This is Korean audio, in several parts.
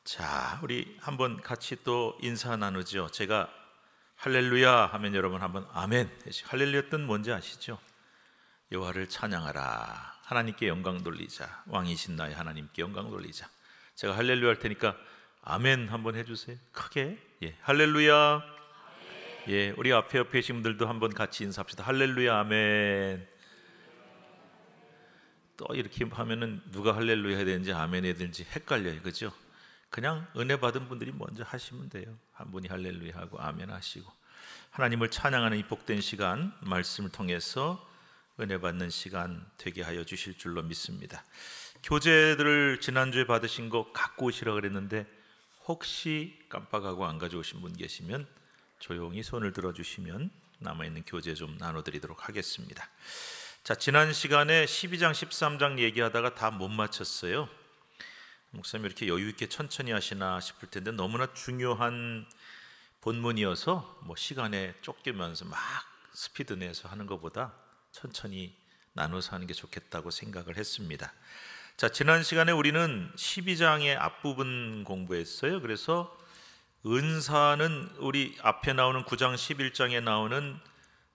자, 우리 한번 같이 또 인사 나누죠. 제가 할렐루야 하면 여러분 한번 아멘. 할렐루야 뜻 뭔지 아시죠? 여호와를 찬양하라, 하나님께 영광 돌리자, 왕이신 나의 하나님께 영광 돌리자. 제가 할렐루야 할 테니까 아멘 한번 해주세요. 크게. 할렐루야. 우리 앞에 옆에 계신 분들도 한번 같이 인사합시다. 할렐루야, 아멘. 또 이렇게 하면은 누가 할렐루야 해야 되는지 아멘 해야 되는지 헷갈려요, 그죠? 그냥 은혜 받은 분들이 먼저 하시면 돼요. 한 분이 할렐루야 하고 아멘 하시고, 하나님을 찬양하는 이 복된 시간, 말씀을 통해서 은혜 받는 시간 되게 하여 주실 줄로 믿습니다. 교재들을 지난주에 받으신 거 갖고 오시라 그랬는데 혹시 깜빡하고 안 가져오신 분 계시면 조용히 손을 들어주시면 남아있는 교재 좀 나눠드리도록 하겠습니다. 자, 지난 시간에 12장 13장 얘기하다가 다 못 마쳤어요. 목사님 이렇게 여유 있게 천천히 하시나 싶을 텐데 너무나 중요한 본문이어서 시간에 쫓기면서 막 스피드 내서 하는 것보다 천천히 나눠서 하는 게 좋겠다고 생각을 했습니다. 자, 지난 시간에 우리는 12장의 앞부분 공부했어요. 그래서 은사는 우리 앞에 나오는 9장 11장에 나오는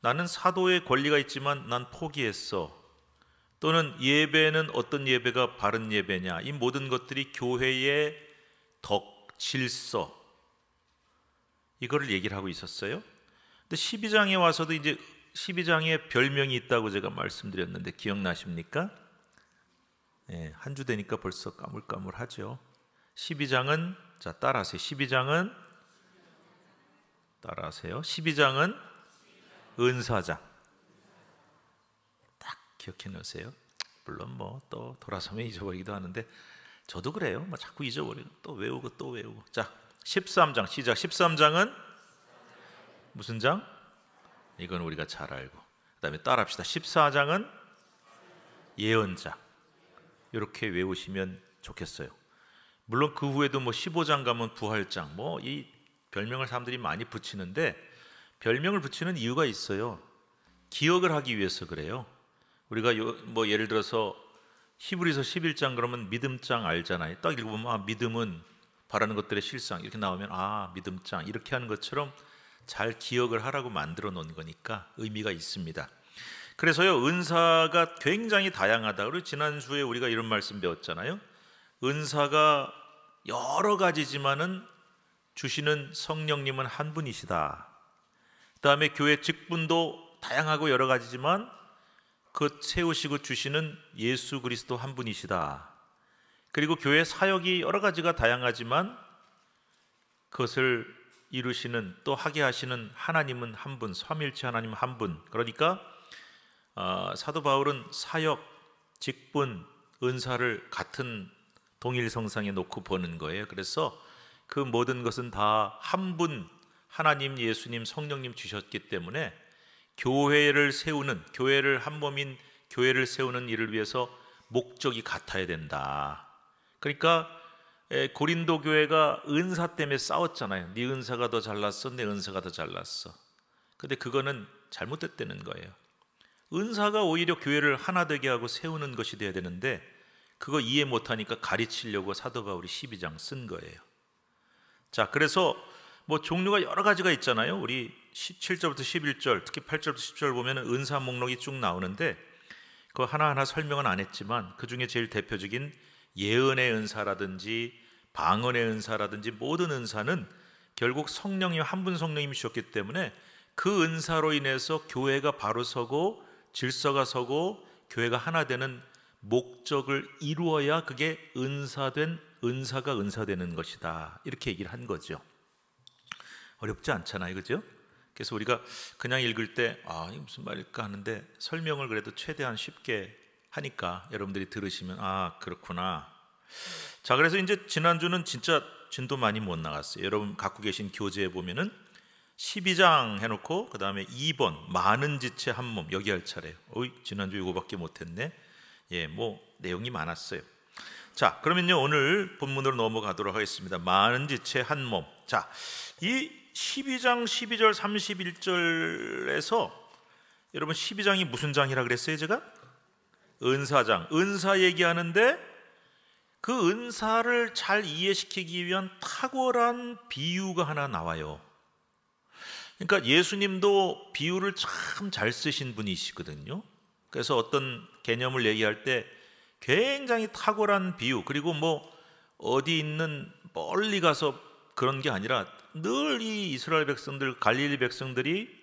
나는 사도의 권리가 있지만 난 포기했어, 또는 예배는 어떤 예배가 바른 예배냐, 이 모든 것들이 교회의 덕, 질서, 이거를 얘기를 하고 있었어요. 근데 12장에 와서도 이제 12장에 별명이 있다고 제가 말씀드렸는데 기억나십니까? 한 주 되니까 벌써 까물까물하죠. 12장은, 자 따라하세요. 12장은 따라하세요. 12장은 은사장. 딱 기억해 놓으세요. 물론 또 돌아서면 잊어버리기도 하는데 저도 그래요. 자꾸 잊어버리고 또 외우고 또 외우고. 자, 13장 시작. 13장은 무슨 장? 이건 우리가 잘 알고. 그 다음에 따라합시다. 14장은 예언장. 이렇게 외우시면 좋겠어요. 물론 그 후에도 15장 가면 부활장, 이 별명을 사람들이 많이 붙이는데 별명을 붙이는 이유가 있어요. 기억을 하기 위해서 그래요. 우리가 예를 들어서 히브리서 11장 그러면 믿음장 알잖아요. 딱 읽어보면 믿음은 바라는 것들의 실상, 이렇게 나오면 믿음장, 이렇게 하는 것처럼 잘 기억을 하라고 만들어 놓은 거니까 의미가 있습니다. 그래서요, 은사가 굉장히 다양하다. 그리고 지난주에 우리가 이런 말씀 배웠잖아요. 은사가 여러 가지지만은 주시는 성령님은 한 분이시다. 그 다음에 교회 직분도 다양하고 여러 가지지만 그 세우시고 주시는 예수 그리스도 한 분이시다. 그리고 교회 사역이 여러 가지가 다양하지만 그것을 이루시는, 또 하게 하시는 하나님은 한 분, 삼위일체 하나님 한 분. 그러니까 사도 바울은 사역, 직분, 은사를 같은 동일성상에 놓고 보는 거예요. 그래서 그 모든 것은 다 한 분, 하나님, 예수님, 성령님 주셨기 때문에 교회를 세우는, 교회를 한 몸인 교회를 세우는 일을 위해서 목적이 같아야 된다. 그러니까 고린도 교회가 은사 때문에 싸웠잖아요. 네 은사가 더 잘났어, 내 은사가 더 잘났어. 근데 그거는 잘못됐다는 거예요. 은사가 오히려 교회를 하나 되게 하고 세우는 것이 돼야 되는데 그거 이해 못하니까 가르치려고 사도 바울이 12장 쓴 거예요. 자, 그래서 종류가 여러 가지가 있잖아요. 우리 7절부터 11절, 특히 8절부터 10절 보면 은사 목록이 쭉 나오는데 그거 하나하나 설명은 안 했지만 그 중에 제일 대표적인 예언의 은사라든지 방언의 은사라든지 모든 은사는 결국 성령님, 한 분 성령님이 주셨기 때문에 그 은사로 인해서 교회가 바로 서고 질서가 서고 교회가 하나 되는 목적을 이루어야 그게 은사가 은사되는 것이다. 이렇게 얘기를 한 거죠. 어렵지 않잖아요, 그죠? 그래서 우리가 그냥 읽을 때 이게 무슨 말일까 하는데 설명을 그래도 최대한 쉽게 하니까 여러분들이 들으시면 그렇구나. 자, 그래서 이제 지난주는 진짜 진도 많이 못 나갔어요. 여러분 갖고 계신 교재에 보면은 12장 해놓고 그 다음에 2번 많은 지체 한 몸, 여기 할 차례예요. 지난주 이거밖에 못했네. 내용이 많았어요. 자, 그러면요 오늘 본문으로 넘어가도록 하겠습니다. 많은 지체 한 몸. 자, 이 12장 12절 31절에서 여러분 12장이 무슨 장이라 그랬어요? 제가 은사장, 은사 얘기하는데 그 은사를 잘 이해시키기 위한 탁월한 비유가 하나 나와요. 그러니까 예수님도 비유를 참 잘 쓰신 분이시거든요. 그래서 어떤 개념을 얘기할 때 굉장히 탁월한 비유, 그리고 뭐 어디 있는 멀리 가서 그런 게 아니라 늘 이 이스라엘 백성들, 갈릴리 백성들이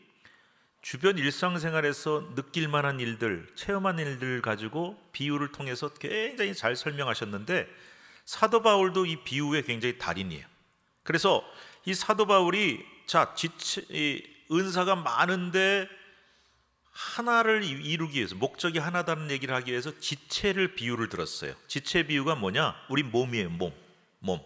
주변 일상생활에서 느낄 만한 일들, 체험한 일들 가지고 비유를 통해서 굉장히 잘 설명하셨는데, 사도 바울도 이 비유의 굉장히 달인이에요. 그래서 이 사도 바울이 이 은사가 많은데 하나를 이루기 위해서, 목적이 하나다는 얘기를 하기 위해서 지체를 비유를 들었어요. 지체 비유가 뭐냐? 우리 몸이에요. 몸.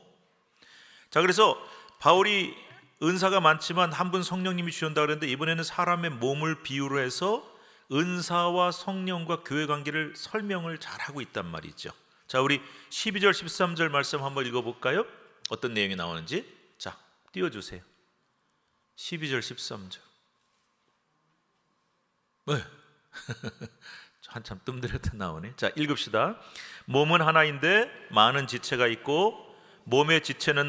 자, 그래서 바울이 은사가 많지만 한 분 성령님이 주셨다 그랬는데, 이번에는 사람의 몸을 비유로 해서 은사와 성령과 교회 관계를 설명을 잘하고 있단 말이죠. 자, 우리 12절 13절 말씀 한번 읽어볼까요? 어떤 내용이 나오는지. 자, 띄워주세요. 12절 13절. 네. 한참 뜸들였다 나오네. 자, 읽읍시다. 몸은 하나인데 많은 지체가 있고, 몸의 지체가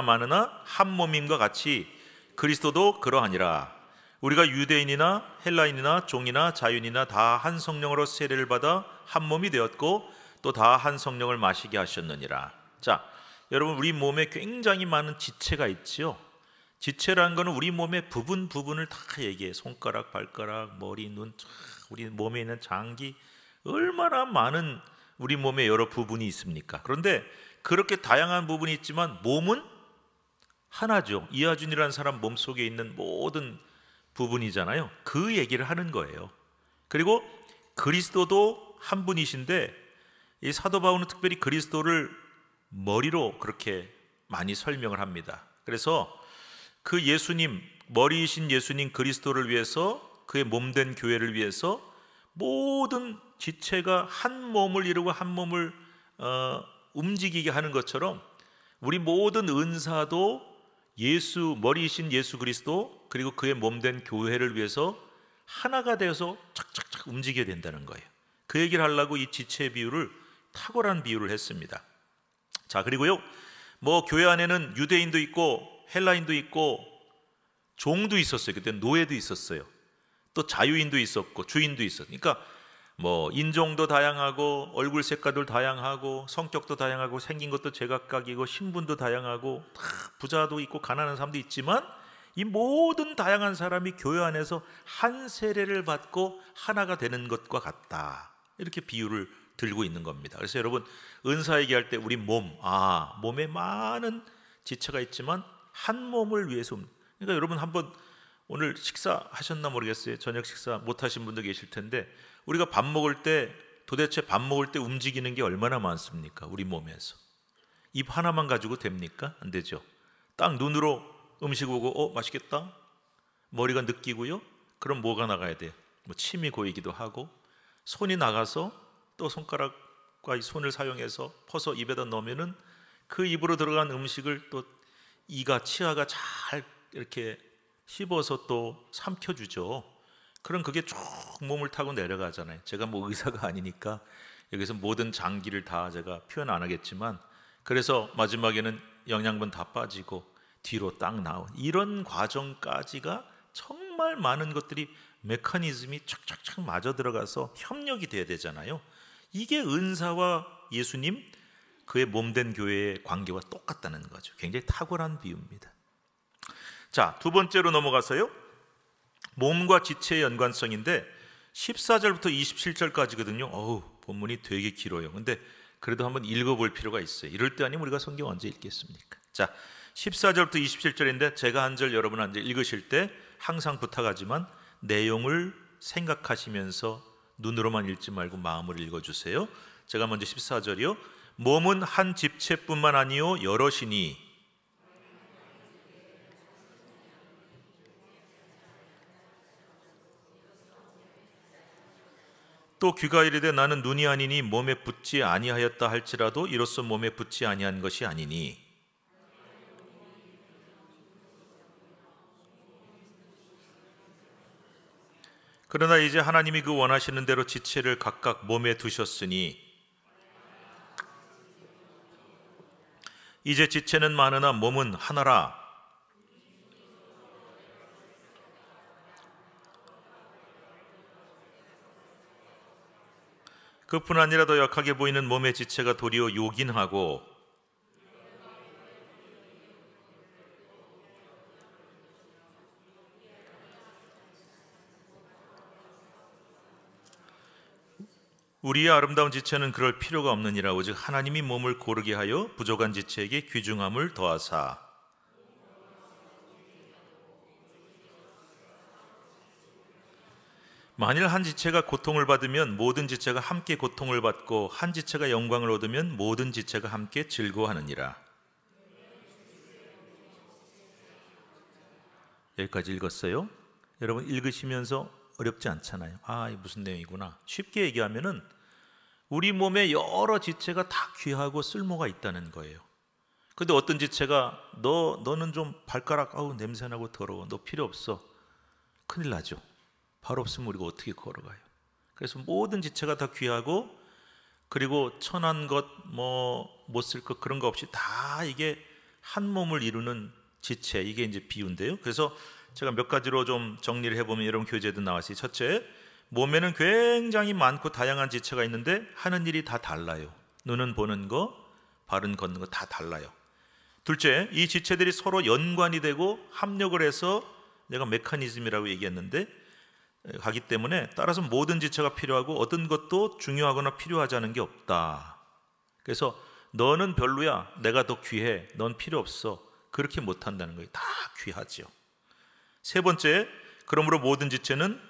많으나 한 몸임과 같이 그리스도도 그러하니라. 우리가 유대인이나 헬라인이나 종이나 자유인이나 다 한 성령으로 세례를 받아 한 몸이 되었고, 또 다 한 성령을 마시게 하셨느니라. 자, 여러분, 우리 몸에 굉장히 많은 지체가 있지요. 지체라는 것은 우리 몸의 부분을 다 얘기해. 손가락, 발가락, 머리, 눈, 우리 몸에 있는 장기, 얼마나 많은 우리 몸에 여러 부분이 있습니까? 그런데 그렇게 다양한 부분이 있지만 몸은 하나죠. 이하준이라는 사람 몸속에 있는 모든 부분이잖아요. 그 얘기를 하는 거예요. 그리고 그리스도도 한 분이신데, 이 사도 바울은 특별히 그리스도를 머리로 그렇게 많이 설명을 합니다. 그래서 그 예수님, 머리이신 예수님 그리스도를 위해서, 그의 몸된 교회를 위해서 모든 지체가 한 몸을 이루고 한 몸을 움직이게 하는 것처럼, 우리 모든 은사도 머리이신 예수 그리스도, 그리고 그의 몸된 교회를 위해서 하나가 되어서 착착착 움직여야 된다는 거예요. 그 얘기를 하려고 이 지체 비유를, 탁월한 비유를 했습니다. 자, 그리고요, 뭐 교회 안에는 유대인도 있고 헬라인도 있고 종도 있었어요. 그때 노예도 있었어요. 또 자유인도 있었고 주인도 있었어요. 그러니까 뭐 인종도 다양하고 얼굴 색깔도 다양하고 성격도 다양하고 생긴 것도 제각각이고 신분도 다양하고, 다 부자도 있고 가난한 사람도 있지만 이 모든 다양한 사람이 교회 안에서 한 세례를 받고 하나가 되는 것과 같다, 이렇게 비유를 들고 있는 겁니다. 그래서 여러분, 은사 얘기할 때 우리 몸에 많은 지체가 있지만 한 몸을 위해서, 그러니까 여러분 한번 오늘 식사하셨나 모르겠어요. 저녁 식사 못하신 분도 계실 텐데, 우리가 밥 먹을 때 도대체 밥 먹을 때 움직이는 게 얼마나 많습니까? 우리 몸에서. 입 하나만 가지고 됩니까? 안 되죠. 딱 눈으로 음식 보고 맛있겠다? 머리가 느끼고요. 그럼 뭐가 나가야 돼요? 뭐 침이 고이기도 하고, 손이 나가서 또 손가락과 이 손을 사용해서 퍼서 입에다 넣으면은 그 입으로 들어간 음식을 또 치아가 잘 이렇게 씹어서 또 삼켜주죠. 그럼 그게 쭉 몸을 타고 내려가잖아요. 제가 뭐 의사가 아니니까 여기서 모든 장기를 다 제가 표현 안 하겠지만, 그래서 마지막에는 영양분 다 빠지고 뒤로 딱 나온 이런 과정까지가 정말 많은 것들이, 메커니즘이 착착착 맞아 들어가서 협력이 돼야 되잖아요. 이게 은사와 예수님, 그의 몸된 교회의 관계와 똑같다는 거죠. 굉장히 탁월한 비유입니다. 자, 두 번째로 넘어가서요, 몸과 지체의 연관성인데 14절부터 27절까지거든요. 본문이 되게 길어요. 근데 그래도 한번 읽어볼 필요가 있어요. 이럴 때 아니면 우리가 성경 언제 읽겠습니까? 자, 14절부터 27절인데 제가 한 절, 여러분 한 절 읽으실 때 항상 부탁하지만 내용을 생각하시면서 눈으로만 읽지 말고 마음으로 읽어주세요. 제가 먼저 14절이요. 몸은 한 집체뿐만 아니요 여럿이니, 또 귀가 이르되 나는 눈이 아니니 몸에 붙지 아니하였다 할지라도 이로써 몸에 붙지 아니한 것이 아니니, 그러나 이제 하나님이 그 원하시는 대로 지체를 각각 몸에 두셨으니, 이제 지체는 많으나 몸은 하나라. 그뿐 아니라 더 약하게 보이는 몸의 지체가 도리어 요긴하고 우리의 아름다운 지체는 그럴 필요가 없느니라. 오직 하나님이 몸을 고르게 하여 부족한 지체에게 귀중함을 더하사. 만일 한 지체가 고통을 받으면 모든 지체가 함께 고통을 받고 한 지체가 영광을 얻으면 모든 지체가 함께 즐거워하느니라. 여기까지 읽었어요. 여러분 읽으시면서 어렵지 않잖아요. 아, 이게 무슨 내용이구나. 쉽게 얘기하면은 우리 몸에 여러 지체가 다 귀하고 쓸모가 있다는 거예요. 근데 어떤 지체가 너는 좀 발가락 냄새나고 더러워. 너 필요 없어. 큰일 나죠. 발 없으면 우리가 어떻게 걸어가요? 그래서 모든 지체가 다 귀하고, 그리고 천한 것, 못 쓸 것 그런 거 없이 다 이게 한 몸을 이루는 지체, 이게 이제 비유인데요. 그래서 제가 몇 가지로 좀 정리를 해보면 여러분 교재도 나왔어요. 첫째, 몸에는 굉장히 많고 다양한 지체가 있는데 하는 일이 다 달라요. 눈은 보는 거, 발은 걷는 거 다 달라요. 둘째, 이 지체들이 서로 연관이 되고 합력을 해서 내가 메커니즘이라고 얘기했는데 하기 때문에 따라서 모든 지체가 필요하고 어떤 것도 중요하거나 필요하지 않은 게 없다. 그래서 너는 별로야, 내가 더 귀해, 넌 필요 없어, 그렇게 못한다는 거예요. 다 귀하죠. 세 번째, 그러므로 모든 지체는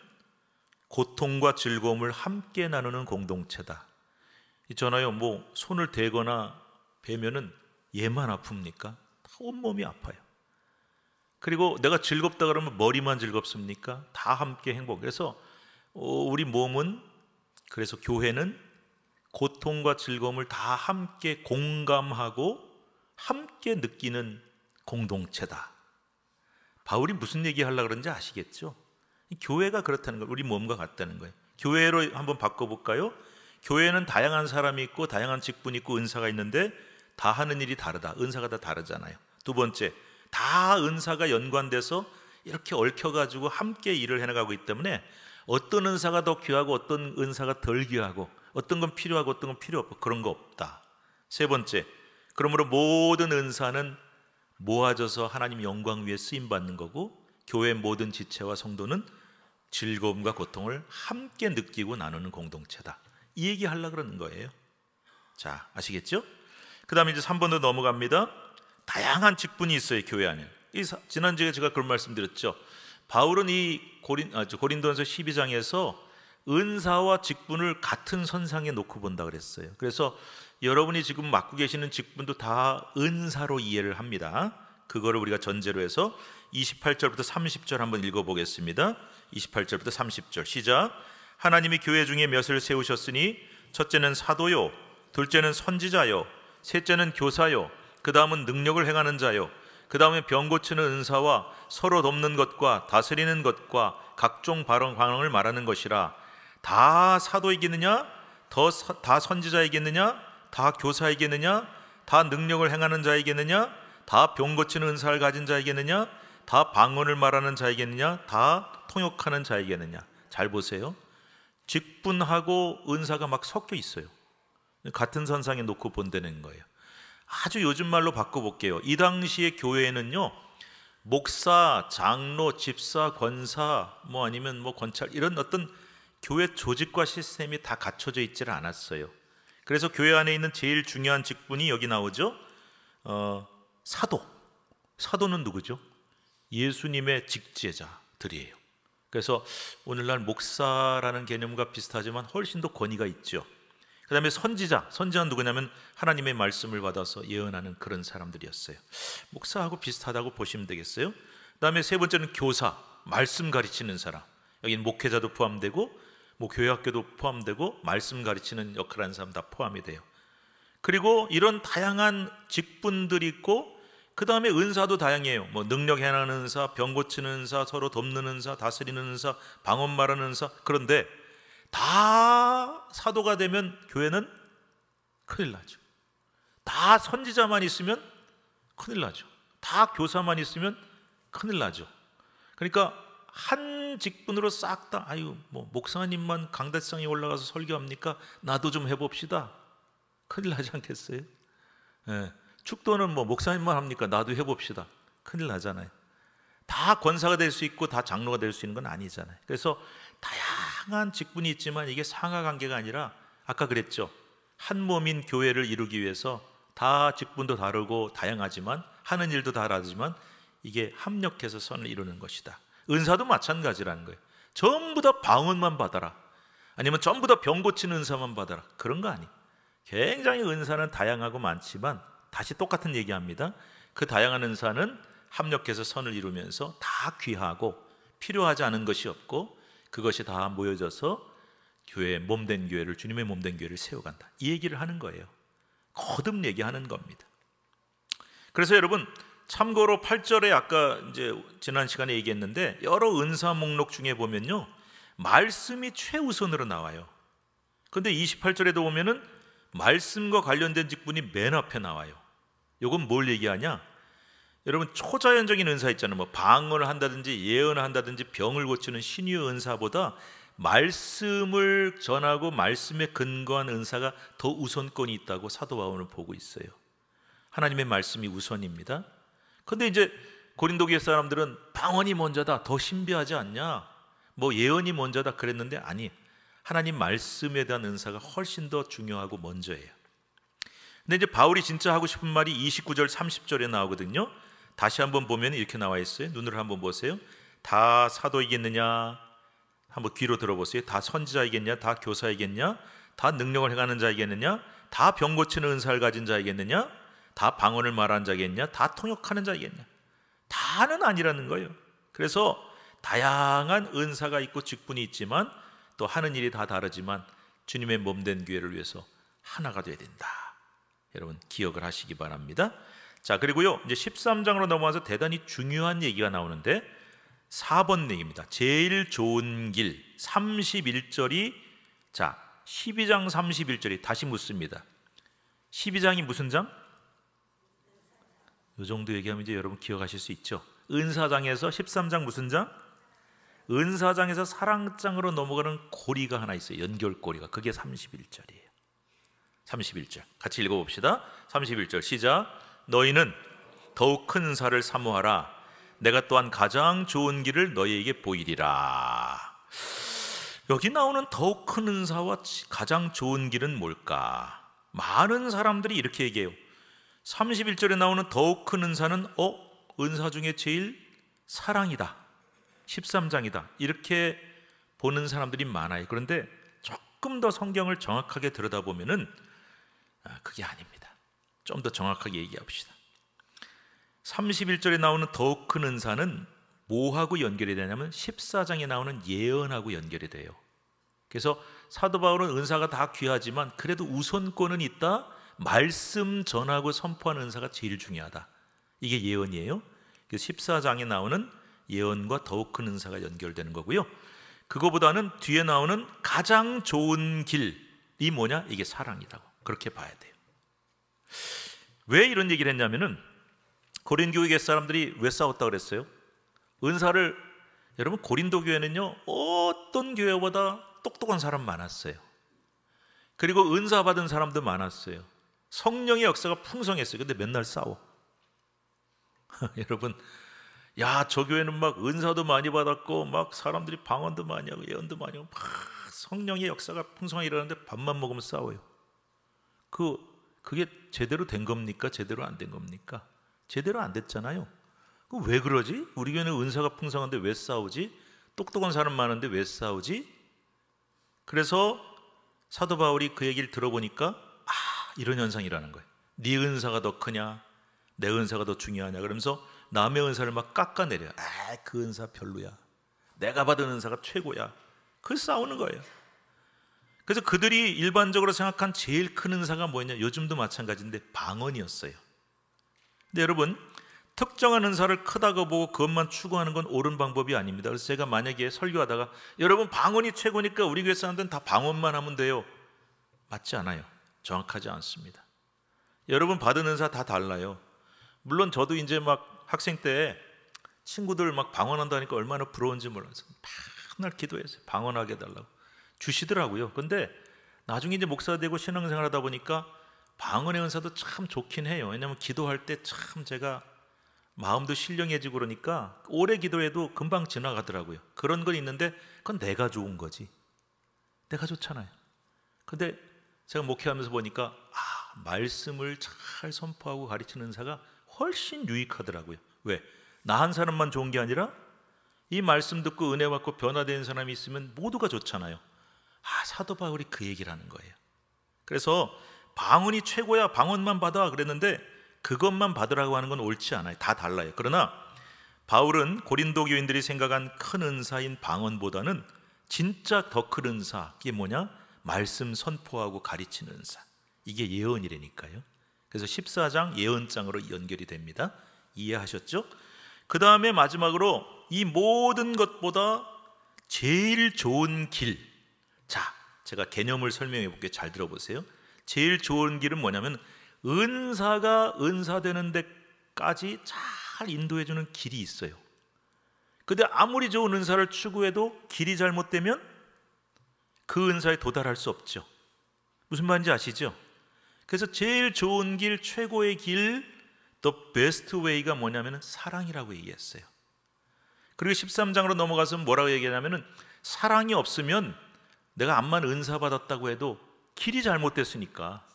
고통과 즐거움을 함께 나누는 공동체다. 있잖아요, 손을 대거나 베면은 얘만 아픕니까? 온몸이 아파요. 그리고 내가 즐겁다 그러면 머리만 즐겁습니까? 다 함께 행복. 그래서 우리 몸은, 그래서 교회는 고통과 즐거움을 다 함께 공감하고 함께 느끼는 공동체다. 바울이 무슨 얘기 하려고 그런지 아시겠죠? 교회가 그렇다는 거예요. 우리 몸과 같다는 거예요. 교회로 한번 바꿔볼까요? 교회는 다양한 사람이 있고 다양한 직분이 있고 은사가 있는데 다 하는 일이 다르다. 은사가 다 다르잖아요. 두 번째, 다 은사가 연관돼서 이렇게 얽혀가지고 함께 일을 해나가고 있기 때문에 어떤 은사가 더 귀하고 어떤 은사가 덜 귀하고 어떤 건 필요하고 어떤 건 필요 없고 그런 거 없다. 세 번째, 그러므로 모든 은사는 모아져서 하나님 영광 위에 쓰임받는 거고 교회 모든 지체와 성도는 즐거움과 고통을 함께 느끼고 나누는 공동체다. 이 얘기 하려고 그러는 거예요. 자, 아시겠죠? 그 다음에 이제 3번으로 넘어갑니다. 다양한 직분이 있어요, 교회 안에. 지난주에 제가 그런 말씀 드렸죠. 바울은 이 고린도전서 12장에서 은사와 직분을 같은 선상에 놓고 본다 그랬어요. 그래서 여러분이 지금 맡고 계시는 직분도 다 은사로 이해를 합니다. 그거를 우리가 전제로 해서 28절부터 30절 한번 읽어보겠습니다. 28절부터 30절 시작. 하나님이 교회 중에 몇을 세우셨으니 첫째는 사도요, 둘째는 선지자요, 셋째는 교사요, 그 다음은 능력을 행하는 자요, 그 다음에 병 고치는 은사와 서로 돕는 것과 다스리는 것과 각종 방언을 말하는 것이라. 다 사도이겠느냐? 다 선지자이겠느냐? 다 교사이겠느냐? 다 능력을 행하는 자이겠느냐? 다 병 고치는 은사를 가진 자이겠느냐? 다 방언을 말하는 자이겠느냐? 다 통역하는 자이겠느냐? 잘 보세요. 직분하고 은사가 막 섞여 있어요. 같은 선상에 놓고 본다는 거예요. 아주 요즘 말로 바꿔볼게요. 이 당시의 교회에는요, 목사, 장로, 집사, 권사, 아니면 권찰, 이런 어떤 교회 조직과 시스템이 다 갖춰져 있지를 않았어요. 그래서 교회 안에 있는 제일 중요한 직분이 여기 나오죠. 사도는 누구죠? 예수님의 직제자들이에요. 그래서 오늘날 목사라는 개념과 비슷하지만 훨씬 더 권위가 있죠. 그 다음에 선지자는 누구냐면 하나님의 말씀을 받아서 예언하는 그런 사람들이었어요. 목사하고 비슷하다고 보시면 되겠어요. 그 다음에 세 번째는 교사, 말씀 가르치는 사람. 여기는 목회자도 포함되고 교회학교도 포함되고 말씀 가르치는 역할을 하는 사람 다 포함이 돼요. 그리고 이런 다양한 직분들이 있고 그 다음에 은사도 다양해요. 능력 행하는 은사, 병 고치는 은사, 서로 돕는 은사, 다스리는 은사, 방언 말하는 은사. 그런데 다 사도가 되면 교회는 큰일 나죠. 다 선지자만 있으면 큰일 나죠. 다 교사만 있으면 큰일 나죠. 그러니까 한 직분으로 싹 다 아유 뭐 목사님만 강대상에 올라가서 설교합니까? 나도 좀 해봅시다. 큰일 나지 않겠어요? 예. 축도는 뭐 목사님만 합니까? 나도 해봅시다. 큰일 나잖아요. 다 권사가 될 수 있고 다 장로가 될 수 있는 건 아니잖아요. 그래서 다양한 직분이 있지만 이게 상하관계가 아니라 아까 그랬죠. 한 몸인 교회를 이루기 위해서 다 직분도 다르고 다양하지만 하는 일도 다르지만 이게 합력해서 선을 이루는 것이다. 은사도 마찬가지라는 거예요. 전부 다 방언만 받아라, 아니면 전부 다 병 고치는 은사만 받아라, 그런 거 아니에요. 굉장히 은사는 다양하고 많지만 다시 똑같은 얘기합니다. 그 다양한 은사는 합력해서 선을 이루면서 다 귀하고 필요하지 않은 것이 없고 그것이 다 모여져서 교회 몸된 교회를, 주님의 몸된 교회를 세워간다, 이 얘기를 하는 거예요. 거듭 얘기하는 겁니다. 그래서 여러분 참고로 8절에 아까 이제 지난 시간에 얘기했는데 여러 은사 목록 중에 보면요 말씀이 최우선으로 나와요. 근데 28절에도 보면은 말씀과 관련된 직분이 맨 앞에 나와요. 이건 뭘 얘기하냐? 여러분 초자연적인 은사 있잖아요. 뭐 방언을 한다든지 예언을 한다든지 병을 고치는 신유의 은사보다 말씀을 전하고 말씀에 근거한 은사가 더 우선권이 있다고 사도 바울은 보고 있어요. 하나님의 말씀이 우선입니다. 근데 이제 고린도 교회 사람들은 방언이 먼저다, 더 신비하지 않냐, 뭐 예언이 먼저다 그랬는데 아니, 하나님 말씀에 대한 은사가 훨씬 더 중요하고 먼저예요. 근데 이제 바울이 진짜 하고 싶은 말이 29절 30절에 나오거든요. 다시 한번 보면 이렇게 나와 있어요. 눈으로 한번 보세요. 다 사도이겠느냐? 한번 귀로 들어보세요. 다 선지자이겠냐? 다 교사이겠냐? 다 능력을 행하는 자이겠느냐? 다 병 고치는 은사를 가진 자이겠느냐? 다 방언을 말하는 자겠냐? 다 통역하는 자이겠냐? 다는 아니라는 거예요. 그래서 다양한 은사가 있고 직분이 있지만 또 하는 일이 다 다르지만 주님의 몸된 교회를 위해서 하나가 돼야 된다. 여러분 기억을 하시기 바랍니다. 자, 그리고요 이제 13장으로 넘어와서 대단히 중요한 얘기가 나오는데 4번 얘기입니다. 제일 좋은 길 31절이 자 12장 31절이 다시 묻습니다. 12장이 무슨 장? 이 정도 얘기하면 이제 여러분 기억하실 수 있죠. 은사장에서 13장 무슨 장? 은사장에서 사랑장으로 넘어가는 고리가 하나 있어요. 연결고리가. 그게 31절이에요. 31절 같이 읽어봅시다. 31절 시작. 너희는 더욱 큰 은사를 사모하라. 내가 또한 가장 좋은 길을 너희에게 보이리라. 여기 나오는 더욱 큰 은사와 가장 좋은 길은 뭘까? 많은 사람들이 이렇게 얘기해요. 31절에 나오는 더욱 큰 은사는 은사 중에 제일 사랑이다, 13장이다 이렇게 보는 사람들이 많아요. 그런데 조금 더 성경을 정확하게 들여다보면은 그게 아닙니다. 좀 더 정확하게 얘기합시다. 31절에 나오는 더욱 큰 은사는 뭐하고 연결이 되냐면 14장에 나오는 예언하고 연결이 돼요. 그래서 사도 바울은 은사가 다 귀하지만 그래도 우선권은 있다. 말씀 전하고 선포하는 은사가 제일 중요하다. 이게 예언이에요. 그래서 14장에 나오는 예언과 더욱 큰 은사가 연결되는 거고요. 그거보다는 뒤에 나오는 가장 좋은 길이 뭐냐? 이게 사랑이라고 그렇게 봐야 돼요. 왜 이런 얘기를 했냐면은 고린도 교회 사람들이 왜 싸웠다 그랬어요? 은사를 여러분 고린도 교회는요 어떤 교회보다 똑똑한 사람 많았어요. 그리고 은사 받은 사람도 많았어요. 성령의 역사가 풍성했어요. 근데 맨날 싸워. 여러분, 야, 저 교회는 막 은사도 많이 받았고 막 사람들이 방언도 많이 하고 예언도 많이 하고 막 성령의 역사가 풍성하게 일어나는데 밥만 먹으면 싸워요. 그게 제대로 된 겁니까? 제대로 안 된 겁니까? 제대로 안 됐잖아요. 왜 그러지? 우리 교회는 은사가 풍성한데 왜 싸우지? 똑똑한 사람 많은데 왜 싸우지? 그래서 사도 바울이 그 얘기를 들어보니까 이런 현상이라는 거예요. 네 은사가 더 크냐? 내 은사가 더 중요하냐? 그러면서 남의 은사를 막 깎아내려. 그 은사 별로야. 내가 받은 은사가 최고야. 그 싸우는 거예요. 그래서 그들이 일반적으로 생각한 제일 큰 은사가 뭐냐? 요즘도 마찬가지인데 방언이었어요. 근데 여러분 특정한 은사를 크다고 보고 그것만 추구하는 건 옳은 방법이 아닙니다. 그래서 제가 만약에 설교하다가 여러분 방언이 최고니까 우리 교회 사람들은 다 방언만 하면 돼요. 맞지 않아요. 정확하지 않습니다. 여러분 받은 은사 다 달라요. 물론 저도 이제 막 학생 때 친구들 막 방언한다니까 얼마나 부러운지 몰라서 맨날 기도했어요. 방언하게 해달라고 주시더라고요. 근데 나중에 이제 목사 되고 신앙생활 하다 보니까 방언의 은사도 참 좋긴 해요. 왜냐하면 기도할 때 참 제가 마음도 신령해지고 그러니까 오래 기도해도 금방 지나가더라고요. 그런 건 있는데 그건 내가 좋은 거지. 내가 좋잖아요. 근데 제가 목회하면서 보니까 말씀을 잘 선포하고 가르치는 은사가 훨씬 유익하더라고요. 왜? 나 한 사람만 좋은 게 아니라 이 말씀 듣고 은혜 받고 변화된 사람이 있으면 모두가 좋잖아요. 사도 바울이 그 얘기를 하는 거예요. 그래서 방언이 최고야, 방언만 받아 그랬는데 그것만 받으라고 하는 건 옳지 않아요. 다 달라요. 그러나 바울은 고린도 교인들이 생각한 큰 은사인 방언보다는 진짜 더 큰 은사, 이게 뭐냐? 말씀 선포하고 가르치는 은사. 이게 예언이라니까요. 그래서 14장 예언장으로 연결이 됩니다. 이해하셨죠? 그 다음에 마지막으로 이 모든 것보다 제일 좋은 길. 자, 제가 개념을 설명해 볼게요. 잘 들어보세요. 제일 좋은 길은 뭐냐면 은사가 은사되는 데까지 잘 인도해 주는 길이 있어요. 근데 아무리 좋은 은사를 추구해도 길이 잘못되면 그 은사에 도달할 수 없죠. 무슨 말인지 아시죠? 그래서 제일 좋은 길, 최고의 길, the best way가 뭐냐면 사랑이라고 얘기했어요. 그리고 13장으로 넘어가서 뭐라고 얘기하냐면 사랑이 없으면 내가 암만 은사 받았다고 해도 길이 잘못됐으니까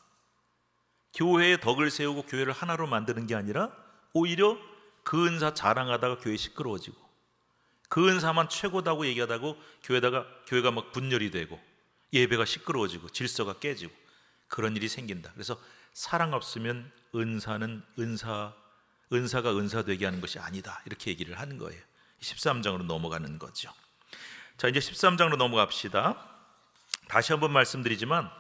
교회에 덕을 세우고 교회를 하나로 만드는 게 아니라 오히려 그 은사 자랑하다가 교회 시끄러워지고 그 은사만 최고다고 얘기하다고 교회가 막 분열이 되고 예배가 시끄러워지고 질서가 깨지고 그런 일이 생긴다. 그래서 사랑 없으면 은사가 은사되게 하는 것이 아니다. 이렇게 얘기를 하는 거예요. 13장으로 넘어가는 거죠. 자, 이제 13장으로 넘어갑시다. 다시 한번 말씀드리지만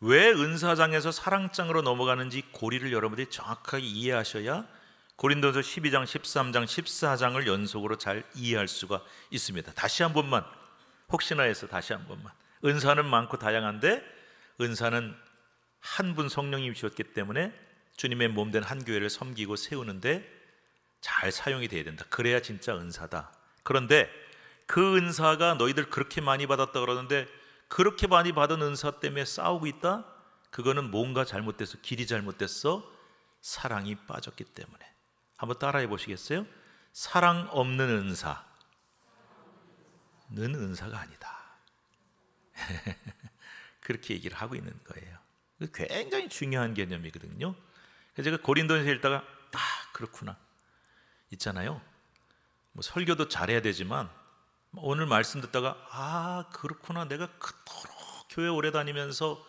왜 은사장에서 사랑장으로 넘어가는지 고리를 여러분들이 정확하게 이해하셔야 고린도서 12장, 13장, 14장을 연속으로 잘 이해할 수가 있습니다. 다시 한 번만, 혹시나 해서 다시 한 번만. 은사는 많고 다양한데 은사는 한 분 성령님이 주셨기 때문에 주님의 몸된 한 교회를 섬기고 세우는데 잘 사용이 돼야 된다. 그래야 진짜 은사다. 그런데 그 은사가 너희들 그렇게 많이 받았다 그러는데 그렇게 많이 받은 은사 때문에 싸우고 있다? 그거는 뭔가 잘못돼서 길이 잘못됐어. 사랑이 빠졌기 때문에. 한번 따라해 보시겠어요? 사랑 없는 은사는 은사가 아니다. 그렇게 얘기를 하고 있는 거예요. 굉장히 중요한 개념이거든요. 그래서 제가 고린도전서 읽다가 그렇구나. 있잖아요. 뭐 설교도 잘해야 되지만 오늘 말씀 듣다가 그렇구나. 내가 그토록 교회 오래 다니면서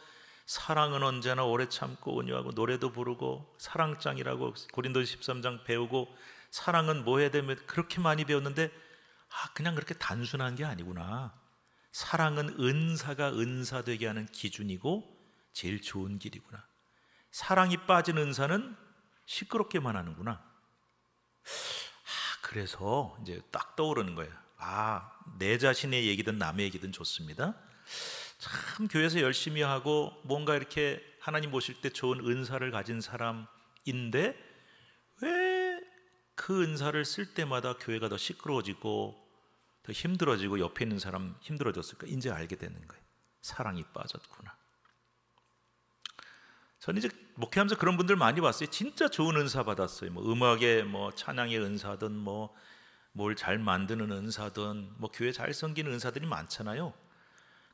사랑은 언제나 오래 참고 온유하고 노래도 부르고 사랑장이라고 고린도서 13장 배우고 사랑은 뭐 해야 되면 그렇게 많이 배웠는데 그냥 그렇게 단순한 게 아니구나. 사랑은 은사가 은사되게 하는 기준이고 제일 좋은 길이구나. 사랑이 빠진 은사는 시끄럽게만 하는구나. 그래서 이제 딱 떠오르는 거예요. 내 자신의 얘기든 남의 얘기든 좋습니다. 참 교회에서 열심히 하고 뭔가 이렇게 하나님 보실 때 좋은 은사를 가진 사람인데 왜 그 은사를 쓸 때마다 교회가 더 시끄러워지고 더 힘들어지고 옆에 있는 사람 힘들어졌을까? 이제 알게 되는 거예요. 사랑이 빠졌구나. 저는 이제 목회하면서 그런 분들 많이 봤어요. 진짜 좋은 은사 받았어요. 뭐 음악의 찬양의 은사든 뭘 잘 만드는 은사든 교회 잘 섬기는 은사들이 많잖아요.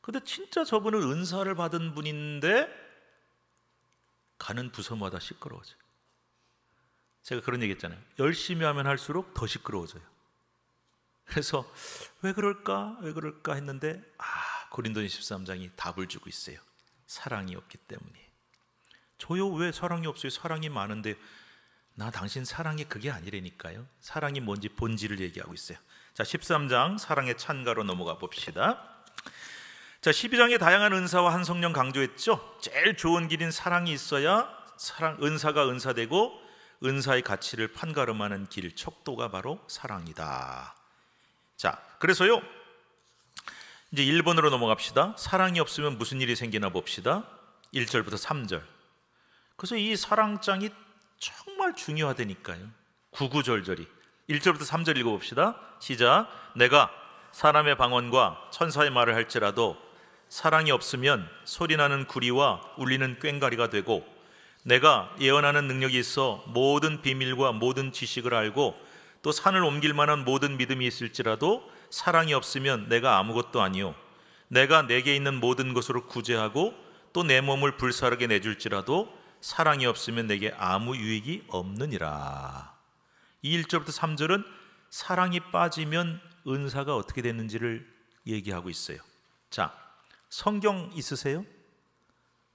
근데 진짜 저분은 은사를 받은 분인데 가는 부서마다 시끄러워져요. 제가 그런 얘기 했잖아요. 열심히 하면 할수록 더 시끄러워져요. 그래서 왜 그럴까 했는데 고린도전 13장이 답을 주고 있어요. 사랑이 없기 때문이에요. 저요 왜 사랑이 없어요? 사랑이 많은데 나 당신 사랑이 그게 아니라니까요. 사랑이 뭔지 본질을 얘기하고 있어요. 자, 13장 사랑의 찬가로 넘어가 봅시다. 자, 12장에 다양한 은사와 한 성령 강조했죠. 제일 좋은 길인 사랑이 있어야 은사가 은사되고 은사의 가치를 판가름하는 길, 척도가 바로 사랑이다. 자, 그래서요 이제 1번으로 넘어갑시다. 사랑이 없으면 무슨 일이 생기나 봅시다. 1절부터 3절. 그래서 이 사랑장이 정말 중요하다니까요. 구구절절히 1절부터 3절 읽어봅시다. 시작. 내가 사람의 방언과 천사의 말을 할지라도 사랑이 없으면 소리나는 구리와 울리는 꽹과리가 되고, 내가 예언하는 능력이 있어 모든 비밀과 모든 지식을 알고 또 산을 옮길 만한 모든 믿음이 있을지라도 사랑이 없으면 내가 아무것도 아니요, 내가 내게 있는 모든 것으로 구제하고 또 내 몸을 불사르게 내줄지라도 사랑이 없으면 내게 아무 유익이 없느니라. 이 1절부터 3절은 사랑이 빠지면 은사가 어떻게 되는지를 얘기하고 있어요. 자, 성경 있으세요?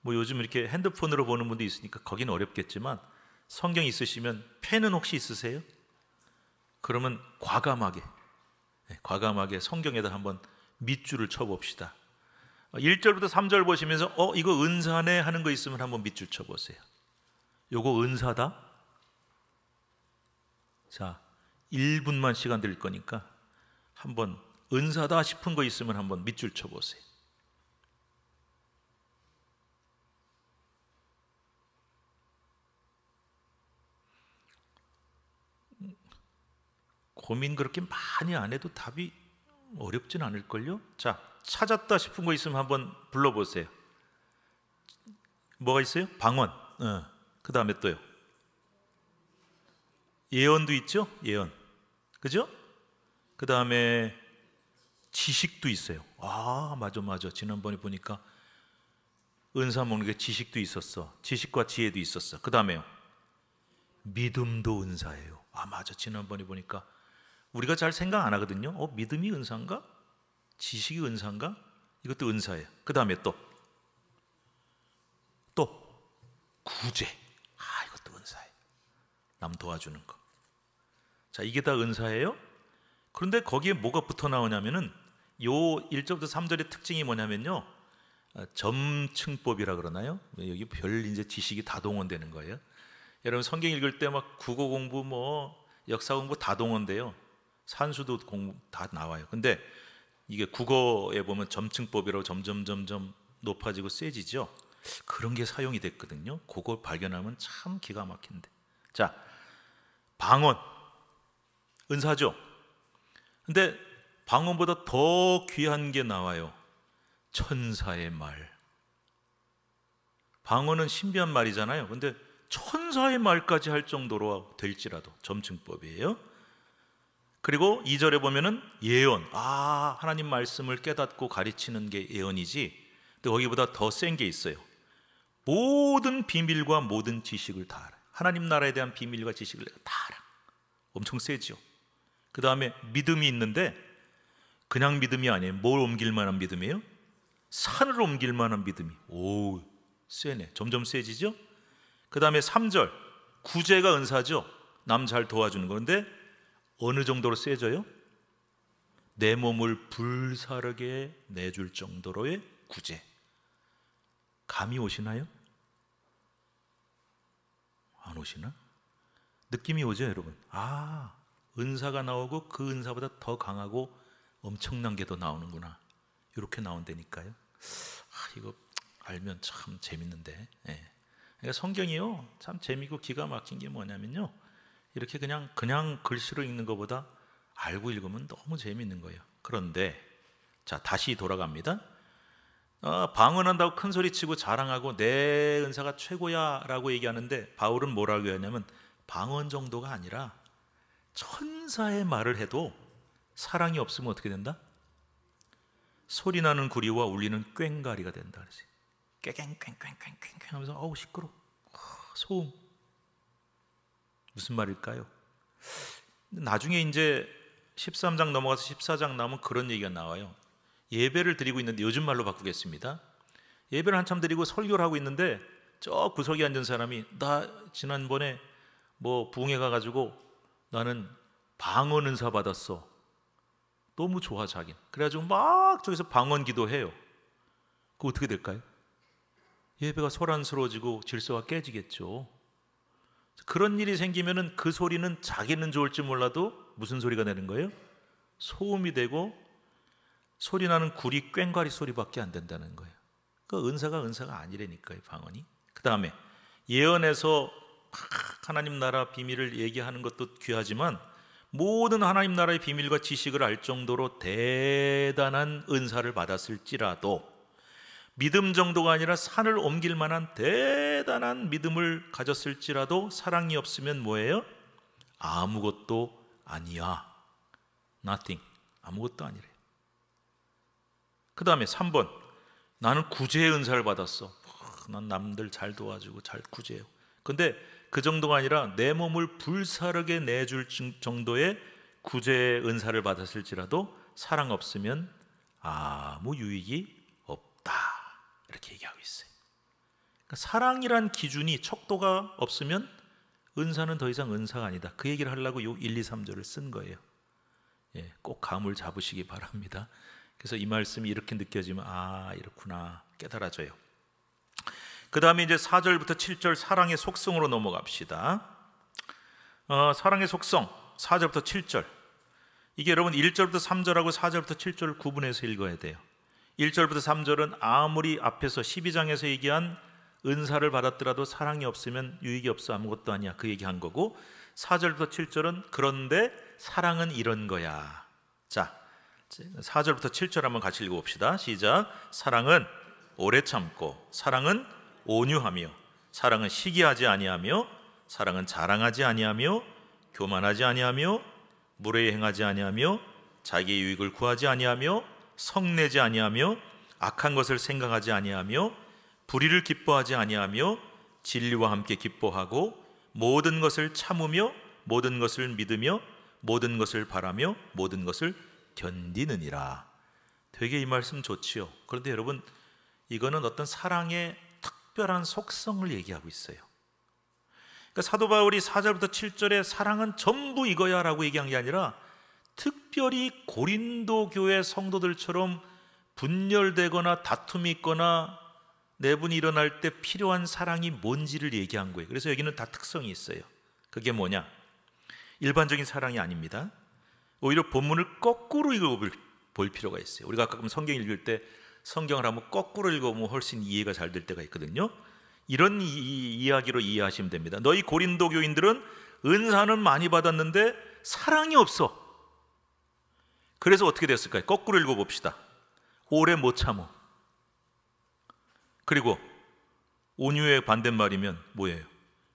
뭐 요즘 이렇게 핸드폰으로 보는 분도 있으니까 거긴 어렵겠지만 성경 있으시면 펜은 혹시 있으세요? 그러면 과감하게 성경에다 한번 밑줄을 쳐봅시다. 1절부터 3절 보시면서 이거 은사네 하는 거 있으면 한번 밑줄 쳐보세요. 요거 은사다? 자, 1분만 시간 드릴 거니까 한번 은사다 싶은 거 있으면 한번 밑줄 쳐보세요. 고민 그렇게 많이 안 해도 답이 어렵진 않을걸요? 자, 찾았다 싶은 거 있으면 한번 불러보세요. 뭐가 있어요? 방언. 그 다음에 또요. 예언도 있죠? 예언. 그죠? 그 다음에 지식도 있어요. 아, 맞아. 지난번에 보니까 은사 먹는 게 지식도 있었어. 지식과 지혜도 있었어. 그 다음에요. 믿음도 은사예요. 아, 맞아. 지난번에 보니까 우리가 잘 생각 안 하거든요. 믿음이 은사인가? 지식이 은사인가? 이것도 은사예요. 그 다음에 또 구제. 아, 이것도 은사예요. 남 도와주는 거. 자, 이게 다 은사예요. 그런데 거기에 뭐가 붙어 나오냐면은 요 1절부터 3절의 특징이 뭐냐면요, 점층법이라 그러나요? 여기 별 이제 지식이 다 동원되는 거예요. 여러분 성경 읽을 때 막 국어 공부 뭐 역사 공부 다 동원돼요. 산수도 공부 다 나와요. 근데 이게 국어에 보면 점층법이라고 점점 높아지고 세지죠. 그런 게 사용이 됐거든요. 그걸 발견하면 참 기가 막힌데. 자, 방언 은사죠. 근데 방언보다 더 귀한 게 나와요. 천사의 말. 방언은 신비한 말이잖아요. 근데 천사의 말까지 할 정도로 될지라도 점층법이에요. 그리고 2절에 보면은 예언. 아, 하나님 말씀을 깨닫고 가르치는 게 예언이지. 근데 거기보다 더 센 게 있어요. 모든 비밀과 모든 지식을 다 알아. 하나님 나라에 대한 비밀과 지식을 내가 다 알아. 엄청 세죠. 그 다음에 믿음이 있는데 그냥 믿음이 아니에요. 뭘 옮길 만한 믿음이에요? 산을 옮길 만한 믿음이. 오, 세네. 점점 세지죠. 그 다음에 3절 구제가 은사죠. 남 잘 도와주는 거. 그런데 어느 정도로 세져요? 내 몸을 불사르게 내줄 정도로의 구제. 감이 오시나요? 안 오시나? 느낌이 오죠, 여러분? 아, 은사가 나오고 그 은사보다 더 강하고 엄청난 게 더 나오는구나. 이렇게 나온다니까요. 이거 알면 참 재밌는데. 그러니까 성경이요, 참 재미있고 기가 막힌 게 뭐냐면요, 이렇게 그냥 글씨로 읽는 것보다 알고 읽으면 너무 재미있는 거예요. 그런데 자, 다시 돌아갑니다. 방언한다고 큰 소리 치고 자랑하고 내 은사가 최고야 라고 얘기하는데, 바울은 뭐라고 하냐면 방언 정도가 아니라 천사의 말을 해도 사랑이 없으면 어떻게 된다? 소리나는 구리와 울리는 꽹과리가 된다 그러지. 꽹꽹꽹꽹꽹 하면서 어우 시끄러. 소음. 무슨 말일까요? 나중에 이제 13장 넘어가서 14장 나오면 그런 얘기가 나와요. 예배를 드리고 있는데, 요즘 말로 바꾸겠습니다. 예배를 한참 드리고 설교를 하고 있는데 저 구석에 앉은 사람이, 나 지난번에 뭐 부흥회 가가지고 나는 방언 은사 받았어. 너무 좋아 자기. 그래가지고 막 저기서 방언 기도해요. 그거 어떻게 될까요? 예배가 소란스러워지고 질서가 깨지겠죠. 그런 일이 생기면은 그 소리는 자기는 좋을지 몰라도 무슨 소리가 나는 거예요? 소음이 되고 소리나는 구리 꽹과리 소리밖에 안 된다는 거예요. 그 은사가 아니라니까요, 방언이. 그 다음에 예언에서 하나님 나라 비밀을 얘기하는 것도 귀하지만 모든 하나님 나라의 비밀과 지식을 알 정도로 대단한 은사를 받았을지라도 믿음 정도가 아니라 산을 옮길 만한 대단한 믿음을 가졌을지라도 사랑이 없으면 뭐예요? 아무것도 아니야. Nothing. 아무것도 아니래요. 그 다음에 3번, 나는 구제의 은사를 받았어. 난 남들 잘 도와주고 잘 구제해요. 근데 그 정도가 아니라 내 몸을 불사르게 내줄 정도의 구제의 은사를 받았을지라도 사랑 없으면 아무 유익이 없다, 이렇게 얘기하고 있어요. 그러니까 사랑이란 기준이 척도가 없으면 은사는 더 이상 은사가 아니다. 그 얘기를 하려고 요 1, 2, 3절을 쓴 거예요. 예, 꼭 감을 잡으시기 바랍니다. 그래서 이 말씀이 이렇게 느껴지면 아, 이렇구나 깨달아져요. 그 다음에 이제 4절부터 7절 사랑의 속성으로 넘어갑시다. 사랑의 속성 4절부터 7절, 이게 여러분 1절부터 3절하고 4절부터 7절을 구분해서 읽어야 돼요. 1절부터 3절은 아무리 앞에서 12장에서 얘기한 은사를 받았더라도 사랑이 없으면 유익이 없어, 아무것도 아니야, 그 얘기한 거고, 4절부터 7절은 그런데 사랑은 이런 거야. 자, 4절부터 7절 한번 같이 읽어봅시다. 시작. 사랑은 오래 참고, 사랑은 온유하며, 사랑은 시기하지 아니하며, 사랑은 자랑하지 아니하며, 교만하지 아니하며, 무례히 행하지 아니하며, 자기의 유익을 구하지 아니하며, 성내지 아니하며, 악한 것을 생각하지 아니하며, 불의를 기뻐하지 아니하며, 진리와 함께 기뻐하고, 모든 것을 참으며, 모든 것을 믿으며, 모든 것을 바라며, 모든 것을 견디느니라. 되게 이 말씀 좋지요. 그런데 여러분, 이거는 어떤 사랑의 특별한 속성을 얘기하고 있어요. 그러니까 사도 바울이 4절부터 7절에 사랑은 전부 이거야 라고 얘기한 게 아니라 특별히 고린도 교회 성도들처럼 분열되거나 다툼이 있거나 내분이 일어날 때 필요한 사랑이 뭔지를 얘기한 거예요. 그래서 여기는 다 특성이 있어요. 그게 뭐냐? 일반적인 사랑이 아닙니다. 오히려 본문을 거꾸로 읽어볼 필요가 있어요. 우리가 가끔 성경 읽을 때 성경을 한번 거꾸로 읽어보면 훨씬 이해가 잘 될 때가 있거든요. 이런 이야기로 이해하시면 됩니다. 너희 고린도 교인들은 은사는 많이 받았는데 사랑이 없어. 그래서 어떻게 됐을까요? 거꾸로 읽어봅시다. 오래 못 참어. 그리고 온유의 반대말이면 뭐예요?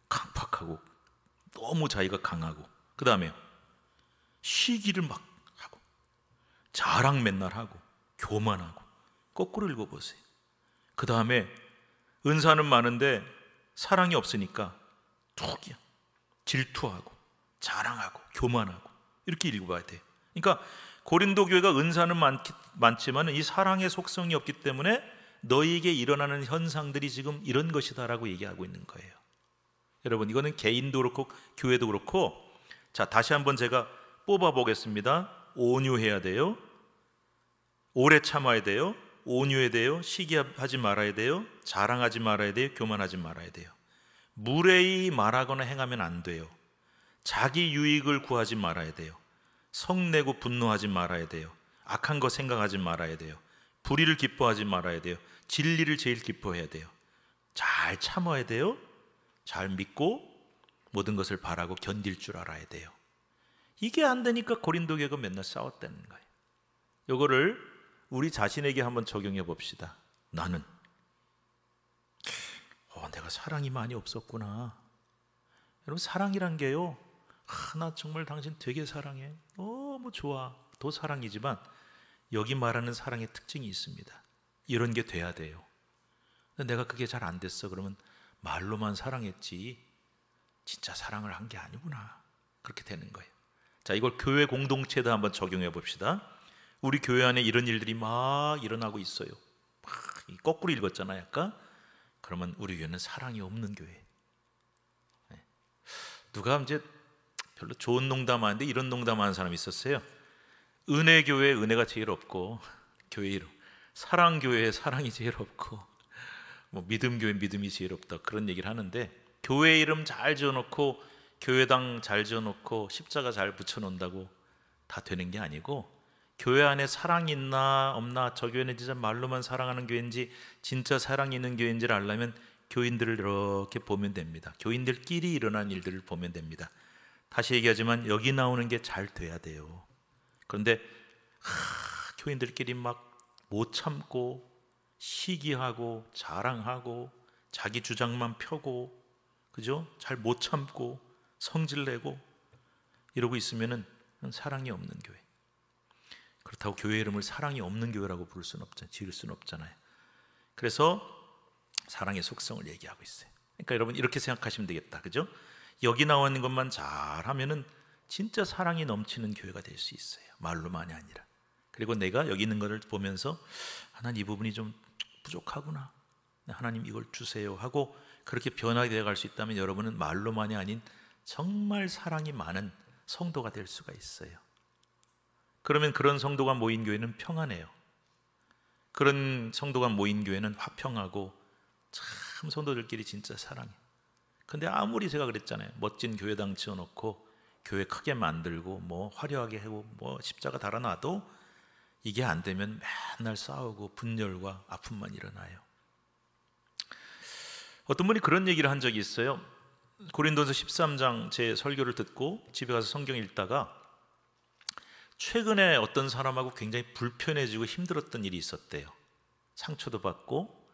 강팍하고 너무 자기가 강하고, 그 다음에 시기를 막 하고, 자랑 맨날 하고, 교만하고. 거꾸로 읽어보세요. 그 다음에 은사는 많은데 사랑이 없으니까 툭이야. 질투하고 자랑하고 교만하고, 이렇게 읽어봐야 돼요. 그러니까 고린도 교회가 은사는 많지만 이 사랑의 속성이 없기 때문에 너희에게 일어나는 현상들이 지금 이런 것이다라고 얘기하고 있는 거예요. 여러분, 이거는 개인도 그렇고 교회도 그렇고. 자, 다시 한번 제가 뽑아보겠습니다. 온유해야 돼요. 오래 참아야 돼요. 온유해야 돼요. 시기하지 말아야 돼요. 자랑하지 말아야 돼요. 교만하지 말아야 돼요. 무례히 말하거나 행하면 안 돼요. 자기 유익을 구하지 말아야 돼요. 성내고 분노하지 말아야 돼요. 악한 거 생각하지 말아야 돼요. 불의를 기뻐하지 말아야 돼요. 진리를 제일 기뻐해야 돼요. 잘 참아야 돼요. 잘 믿고 모든 것을 바라고 견딜 줄 알아야 돼요. 이게 안 되니까 고린도 교회가 맨날 싸웠다는 거예요. 이거를 우리 자신에게 한번 적용해 봅시다. 나는 내가 사랑이 많이 없었구나. 여러분, 사랑이란 게요, 나 정말 당신 되게 사랑해, 너무 좋아, 도 사랑이지만 여기 말하는 사랑의 특징이 있습니다. 이런 게 돼야 돼요. 근데 내가 그게 잘 안 됐어. 그러면 말로만 사랑했지 진짜 사랑을 한 게 아니구나, 그렇게 되는 거예요. 자, 이걸 교회 공동체에도 한번 적용해 봅시다. 우리 교회 안에 이런 일들이 막 일어나고 있어요. 거꾸로 읽었잖아요 아까. 그러면 우리 교회는 사랑이 없는 교회. 누가 이제 별로 좋은 농담하는데 이런 농담하는 사람이 있었어요. 은혜교회에 은혜가 제일 없고, 교회 이름 사랑교회에 사랑이 제일 없고, 뭐 믿음교회 믿음이 제일 없다, 그런 얘기를 하는데, 교회 이름 잘 지어놓고 교회당 잘 지어놓고 십자가 잘 붙여놓는다고 다 되는 게 아니고, 교회 안에 사랑이 있나 없나, 저 교회는 진짜 말로만 사랑하는 교회인지 진짜 사랑이 있는 교회인지를 알려면 교인들을 이렇게 보면 됩니다. 교인들끼리 일어난 일들을 보면 됩니다. 다시 얘기하지만 여기 나오는 게 잘 돼야 돼요. 그런데 교인들끼리 막 못 참고 시기하고 자랑하고 자기 주장만 펴고, 그죠? 잘 못 참고 성질내고 이러고 있으면은 사랑이 없는 교회. 그렇다고 교회 이름을 사랑이 없는 교회라고 부를 수는 없잖아요. 지을 수는 없잖아요. 그래서 사랑의 속성을 얘기하고 있어요. 그러니까 여러분 이렇게 생각하시면 되겠다, 그죠? 여기 나와 있는 것만 잘하면은 진짜 사랑이 넘치는 교회가 될 수 있어요. 말로만이 아니라. 그리고 내가 여기 있는 것을 보면서 하나님 이 부분이 좀 부족하구나, 하나님 이걸 주세요 하고 그렇게 변하게 되어갈 수 있다면 여러분은 말로만이 아닌 정말 사랑이 많은 성도가 될 수가 있어요. 그러면 그런 성도가 모인 교회는 평안해요. 그런 성도가 모인 교회는 화평하고 참 성도들끼리 진짜 사랑해. 근데 아무리 제가 그랬잖아요. 멋진 교회당 지어놓고 교회 크게 만들고 뭐 화려하게 하고 뭐 십자가 달아놔도 이게 안 되면 맨날 싸우고 분열과 아픔만 일어나요. 어떤 분이 그런 얘기를 한 적이 있어요. 고린도서 13장 제 설교를 듣고 집에 가서 성경 읽다가 최근에 어떤 사람하고 굉장히 불편해지고 힘들었던 일이 있었대요. 상처도 받고.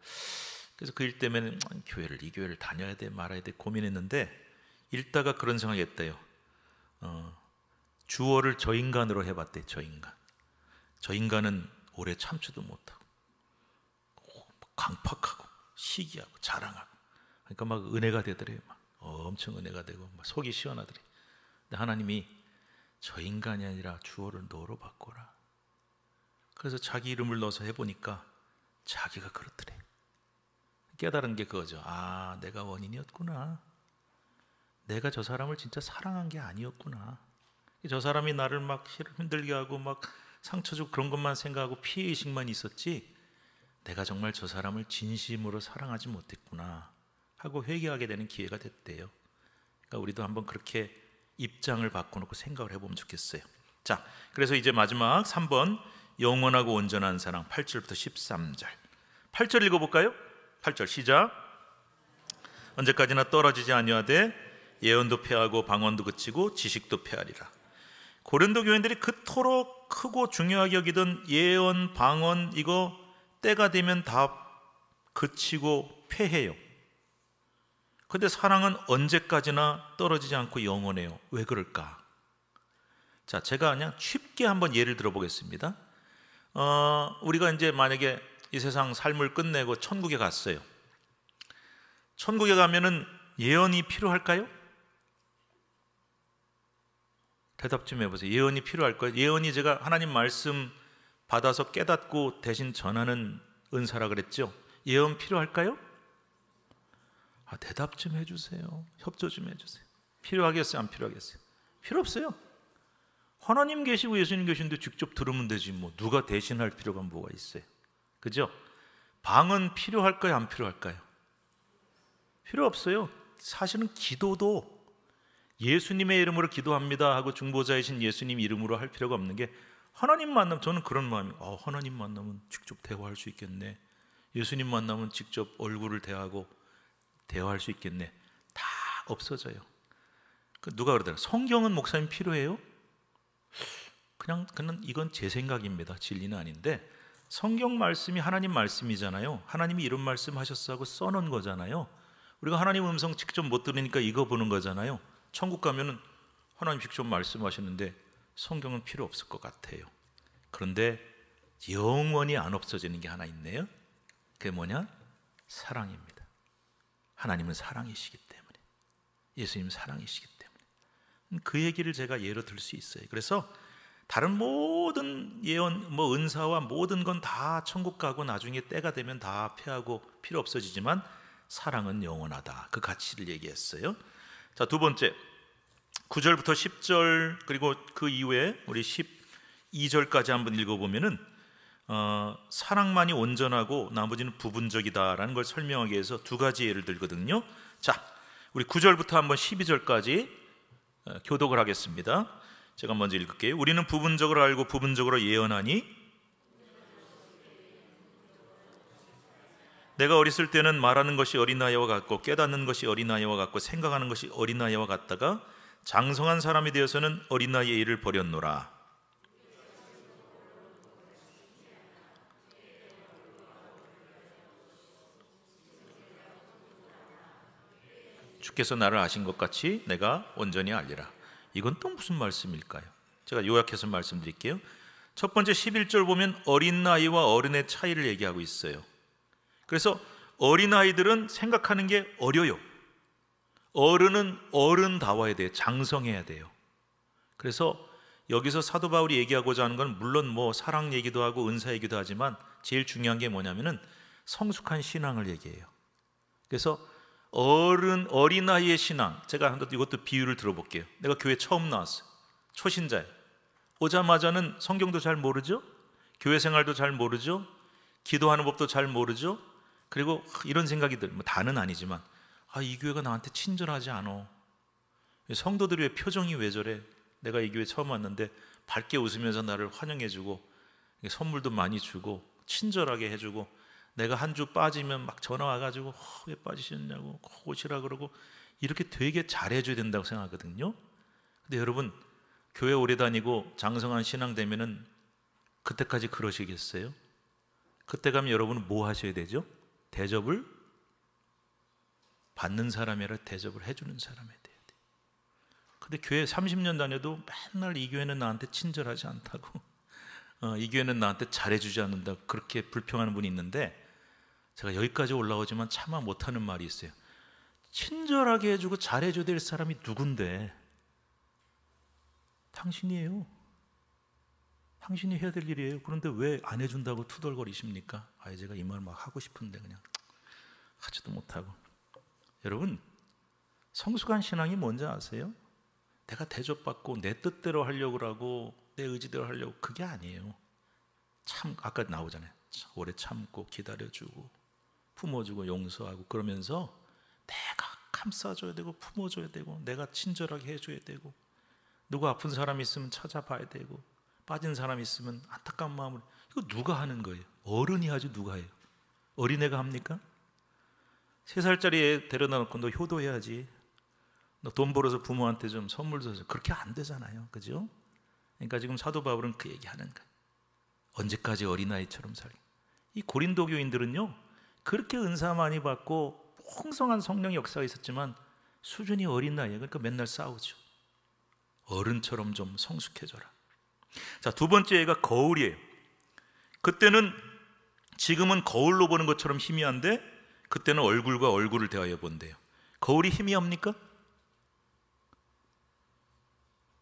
그래서 그 일 때문에 이 교회를 다녀야 돼 말아야 돼 고민했는데 읽다가 그런 생각이 했대요. 주어를 저 인간으로 해봤대. 저 인간은 오래 참지도 못하고 강팍하고 시기하고 자랑하고, 그러니까 막 은혜가 되더래요. 막 엄청 은혜가 되고 막 속이 시원하더래. 근데 하나님이 저 인간이 아니라 주어를 너로 바꿔라. 그래서 자기 이름을 넣어서 해보니까 자기가 그렇더래. 깨달은 게 그거죠. 아, 내가 원인이었구나. 내가 저 사람을 진짜 사랑한 게 아니었구나. 저 사람이 나를 막 힘들게 하고 막 상처 주고 그런 것만 생각하고 피해의식만 있었지 내가 정말 저 사람을 진심으로 사랑하지 못했구나 하고 회개하게 되는 기회가 됐대요. 그러니까 우리도 한번 그렇게 입장을 바꿔놓고 생각을 해보면 좋겠어요. 자, 그래서 이제 마지막 3번 영원하고 온전한 사랑 8절부터 13절 8절 읽어볼까요? 8절 시작. 언제까지나 떨어지지 아니하되 예언도 패하고 방언도 그치고 지식도 패하리라. 고린도 교인들이 그토록 크고 중요하게 여기던 예언, 방언 이거 때가 되면 다 그치고 패해요. 근데 사랑은 언제까지나 떨어지지 않고 영원해요. 왜 그럴까? 자, 제가 그냥 쉽게 한번 예를 들어보겠습니다. 우리가 이제 만약에 이 세상 삶을 끝내고 천국에 갔어요. 천국에 가면은 예언이 필요할까요? 대답 좀 해보세요. 예언이 필요할까요? 예언이 제가 하나님 말씀 받아서 깨닫고 대신 전하는 은사라 그랬죠? 예언 필요할까요? 대답 좀 해주세요. 협조 좀 해주세요. 필요하겠어요? 안 필요하겠어요? 필요 없어요. 하나님 계시고 예수님 계신데 직접 들으면 되지 뭐 누가 대신할 필요가 뭐가 있어요? 그죠? 방언 필요할까요? 안 필요할까요? 필요 없어요. 사실은 기도도 예수님의 이름으로 기도합니다 하고 중보자이신 예수님 이름으로 할 필요가 없는 게 하나님 만나면 저는 그런 마음이에요. 하나님 만나면 직접 대화할 수 있겠네. 예수님 만나면 직접 얼굴을 대하고 대화할 수 있겠네. 다 없어져요. 누가 그러더라. 성경은 목사님 필요해요? 그냥 이건 제 생각입니다. 진리는 아닌데 성경 말씀이 하나님 말씀이잖아요. 하나님이 이런 말씀 하셨어 하고 써놓은 거잖아요. 우리가 하나님 음성 직접 못 들으니까 이거 보는 거잖아요. 천국 가면은 하나님 직접 말씀하시는데 성경은 필요 없을 것 같아요. 그런데 영원히 안 없어지는 게 하나 있네요. 그게 뭐냐? 사랑입니다. 하나님은 사랑이시기 때문에, 예수님은 사랑이시기 때문에 그 얘기를 제가 예로 들 수 있어요. 그래서 다른 모든 예언, 은사와 모든 건 다 천국 가고 나중에 때가 되면 다 패하고 필요 없어지지만 사랑은 영원하다. 그 가치를 얘기했어요. 자, 두 번째 9절부터 10절 그리고 그 이후에 우리 12절까지 한번 읽어보면은 사랑만이 온전하고 나머지는 부분적이다라는 걸 설명하기 위해서 두 가지 예를 들거든요. 자, 우리 9절부터 한번 12절까지 교독을 하겠습니다. 제가 먼저 읽을게요. 우리는 부분적으로 알고 부분적으로 예언하니 내가 어렸을 때는 말하는 것이 어린아이와 같고 깨닫는 것이 어린아이와 같고 생각하는 것이 어린아이와 같다가 장성한 사람이 되어서는 어린아이의 일을 버렸노라. 주께서 나를 아신 것 같이 내가 온전히 알리라. 이건 또 무슨 말씀일까요? 제가 요약해서 말씀드릴게요. 첫 번째 11절 보면 어린아이와 어른의 차이를 얘기하고 있어요. 그래서 어린아이들은 생각하는 게 어려요. 어른은 어른다워야 돼요. 장성해야 돼요. 그래서 여기서 사도 바울이 얘기하고자 하는 건 물론 뭐 사랑 얘기도 하고 은사 얘기도 하지만 제일 중요한 게 뭐냐면은 성숙한 신앙을 얘기해요. 그래서 어린아이의 신앙, 제가 이것도 비유를 들어볼게요. 내가 교회 처음 나왔어요. 초신자예요. 오자마자는 성경도 잘 모르죠? 교회 생활도 잘 모르죠? 기도하는 법도 잘 모르죠? 그리고 이런 생각이 뭐 다는 아니지만 이 교회가 나한테 친절하지 않아. 성도들의 표정이 왜 저래? 내가 이 교회 처음 왔는데 밝게 웃으면서 나를 환영해주고 선물도 많이 주고 친절하게 해주고 내가 한 주 빠지면 막 전화 와가지고 왜 빠지셨냐고 꼭 오시라 그러고 이렇게 되게 잘해줘야 된다고 생각하거든요. 근데 여러분 교회 오래 다니고 장성한 신앙 되면은 그때까지 그러시겠어요? 그때 가면 여러분은 뭐 하셔야 되죠? 대접을 받는 사람이 아니라 대접을 해주는 사람이 돼야 돼요. 근데 교회 30년 다녀도 맨날 이 교회는 나한테 친절하지 않다고 이 교회는 나한테 잘해주지 않는다 그렇게 불평하는 분이 있는데 제가 여기까지 올라오지만 차마 못하는 말이 있어요. 친절하게 해주고 잘해줘야 될 사람이 누군데? 당신이에요. 당신이 해야 될 일이에요. 그런데 왜 안 해준다고 투덜거리십니까? 제가 이 말 막 하고 싶은데 그냥 하지도 못하고. 여러분 성숙한 신앙이 뭔지 아세요? 내가 대접받고 내 뜻대로 하려고 하고 내 의지대로 하려고 그게 아니에요. 참 아까 나오잖아요. 오래 참고 기다려주고 품어주고 용서하고 그러면서 내가 감싸줘야 되고 품어줘야 되고 내가 친절하게 해줘야 되고 누구 아픈 사람이 있으면 찾아봐야 되고 빠진 사람이 있으면 안타까운 마음을 이거 누가 하는 거예요? 어른이 하지 누가 해요? 어린애가 합니까? 3살짜리 애 데려다 놓고 너 효도해야지 너 돈 벌어서 부모한테 좀 선물 줘서 그렇게 안 되잖아요. 그죠? 그러니까 지금 사도 바울은 그 얘기하는 거예요. 언제까지 어린아이처럼 살기? 이 고린도 교인들은요 그렇게 은사 많이 받고 풍성한 성령 역사가 있었지만 수준이 어린아이예요. 그러니까 맨날 싸우죠. 어른처럼 좀 성숙해져라. 자, 두 번째 얘가 거울이에요. 그때는 지금은 거울로 보는 것처럼 희미한데 그때는 얼굴과 얼굴을 대하여 본대요. 거울이 희미합니까?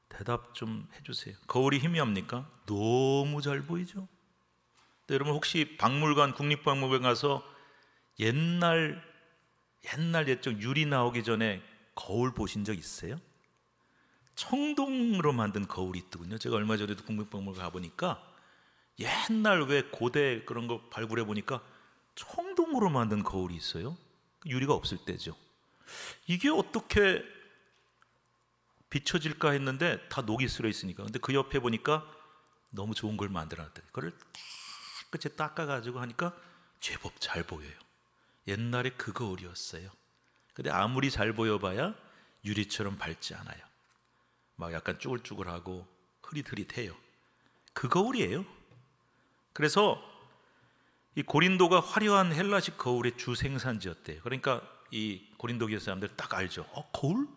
대답 좀 해주세요. 거울이 희미합니까? 너무 잘 보이죠? 여러분 혹시 박물관, 국립박물관 가서 옛날 옛적 유리 나오기 전에 거울 보신 적 있어요? 청동으로 만든 거울이 있더군요. 제가 얼마 전에도 국립박물관 가보니까 옛날 왜 고대 그런 거 발굴해 보니까 청동으로 만든 거울이 있어요. 유리가 없을 때죠. 이게 어떻게 비춰질까 했는데 다 녹이 슬어 있으니까. 근데 그 옆에 보니까 너무 좋은 걸 만들어놨더니 그걸 깨끗이 닦아가지고 하니까 제법 잘 보여요. 옛날에 그 거울이었어요. 근데 아무리 잘 보여봐야 유리처럼 밝지 않아요. 막 약간 쭈글쭈글하고 흐릿흐릿해요. 그 거울이에요. 그래서 이 고린도가 화려한 헬라식 거울의 주 생산지였대요. 그러니까 이 고린도 교회 사람들 딱 알죠. 거울?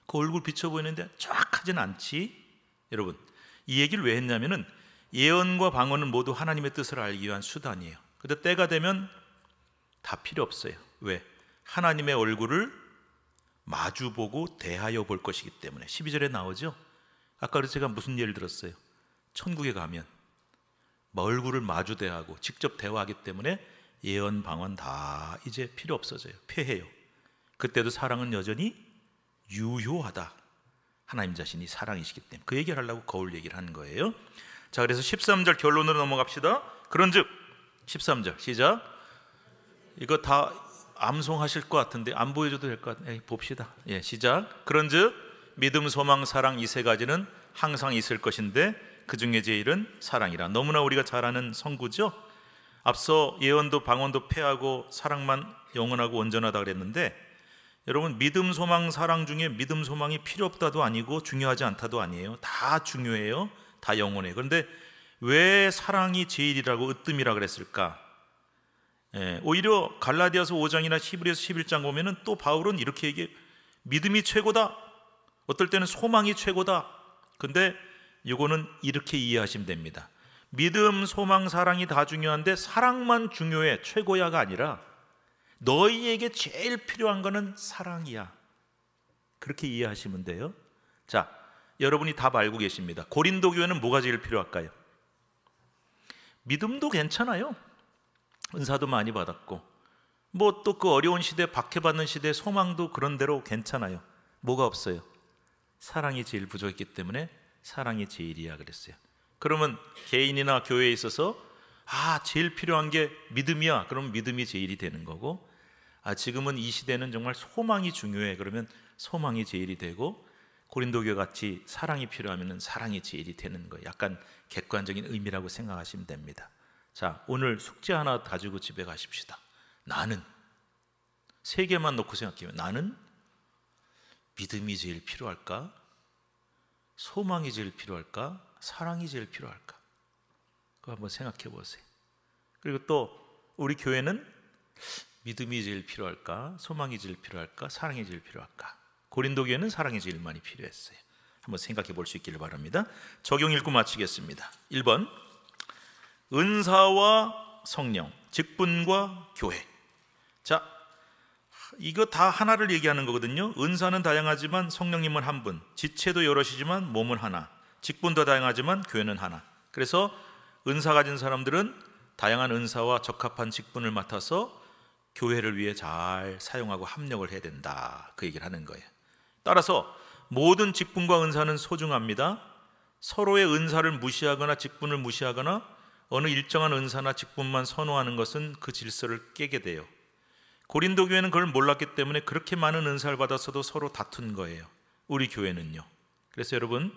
그 얼굴 비쳐 보이는데 정확하진 않지. 여러분 이 얘기를 왜 했냐면은 예언과 방언은 모두 하나님의 뜻을 알기 위한 수단이에요. 근데 때가 되면 다 필요 없어요. 왜? 하나님의 얼굴을 마주보고 대하여 볼 것이기 때문에. 12절에 나오죠. 아까 제가 무슨 예를 들었어요? 천국에 가면 얼굴을 마주 대하고 직접 대화하기 때문에 예언 방언 다 이제 필요 없어져요. 폐해요. 그때도 사랑은 여전히 유효하다. 하나님 자신이 사랑이시기 때문에. 그 얘기를 하려고 거울 얘기를 하는 거예요. 자, 그래서 13절 결론으로 넘어갑시다. 그런즉 13절 시작. 이거 다 암송하실 것 같은데 안 보여줘도 될 것 같아요. 봅시다. 시작. 그런즉 믿음, 소망, 사랑 이 세 가지는 항상 있을 것인데 그 중에 제일은 사랑이라. 너무나 우리가 잘 아는 성구죠. 앞서 예언도 방언도 패하고 사랑만 영원하고 온전하다 그랬는데, 여러분, 믿음, 소망, 사랑 중에 믿음, 소망이 필요 없다도 아니고 중요하지 않다도 아니에요. 다 중요해요. 다 영원해요. 그런데 왜 사랑이 제일이라고 으뜸이라 그랬을까? 오히려 갈라디아서 5장이나 히브리서 11장 보면은 또 바울은 이렇게 얘기해. 믿음이 최고다. 어떨 때는 소망이 최고다. 근데 이거는 이렇게 이해하시면 됩니다. 믿음, 소망, 사랑이 다 중요한데 사랑만 중요해, 최고야가 아니라 너희에게 제일 필요한 거는 사랑이야. 그렇게 이해하시면 돼요. 자, 여러분이 답 알고 계십니다. 고린도 교회는 뭐가 제일 필요할까요? 믿음도 괜찮아요. 은사도 많이 받았고, 뭐 또 그 어려운 시대, 박해받는 시대 소망도 그런 대로 괜찮아요. 뭐가 없어요? 사랑이 제일 부족했기 때문에 사랑이 제일이야 그랬어요. 그러면 개인이나 교회에 있어서 제일 필요한 게 믿음이야. 그러면 믿음이 제일이 되는 거고, 지금은 이 시대는 정말 소망이 중요해. 그러면 소망이 제일이 되고, 고린도 교회 같이 사랑이 필요하면 사랑이 제일이 되는 거예요. 약간 객관적인 의미라고 생각하시면 됩니다. 자, 오늘 숙제 하나 가지고 집에 가십시다. 나는, 세 개만 놓고 생각해요. 나는 믿음이 제일 필요할까? 소망이 제일 필요할까? 사랑이 제일 필요할까? 그거 한번 생각해 보세요. 그리고 또 우리 교회는 믿음이 제일 필요할까? 소망이 제일 필요할까? 사랑이 제일 필요할까? 고린도 교회는 사랑이 제일 많이 필요했어요. 한번 생각해 볼 수 있기를 바랍니다. 적용 읽고 마치겠습니다. 1번, 은사와 성령, 직분과 교회. 자, 이거 다 하나를 얘기하는 거거든요. 은사는 다양하지만 성령님은 한 분, 지체도 여럿이지만 몸은 하나, 직분도 다양하지만 교회는 하나. 그래서 은사 가진 사람들은 다양한 은사와 적합한 직분을 맡아서 교회를 위해 잘 사용하고 합력을 해야 된다, 그 얘기를 하는 거예요. 따라서 모든 직분과 은사는 소중합니다. 서로의 은사를 무시하거나 직분을 무시하거나 어느 일정한 은사나 직분만 선호하는 것은 그 질서를 깨게 돼요. 고린도 교회는 그걸 몰랐기 때문에 그렇게 많은 은사를 받았어도 서로 다툰 거예요. 우리 교회는요. 그래서 여러분,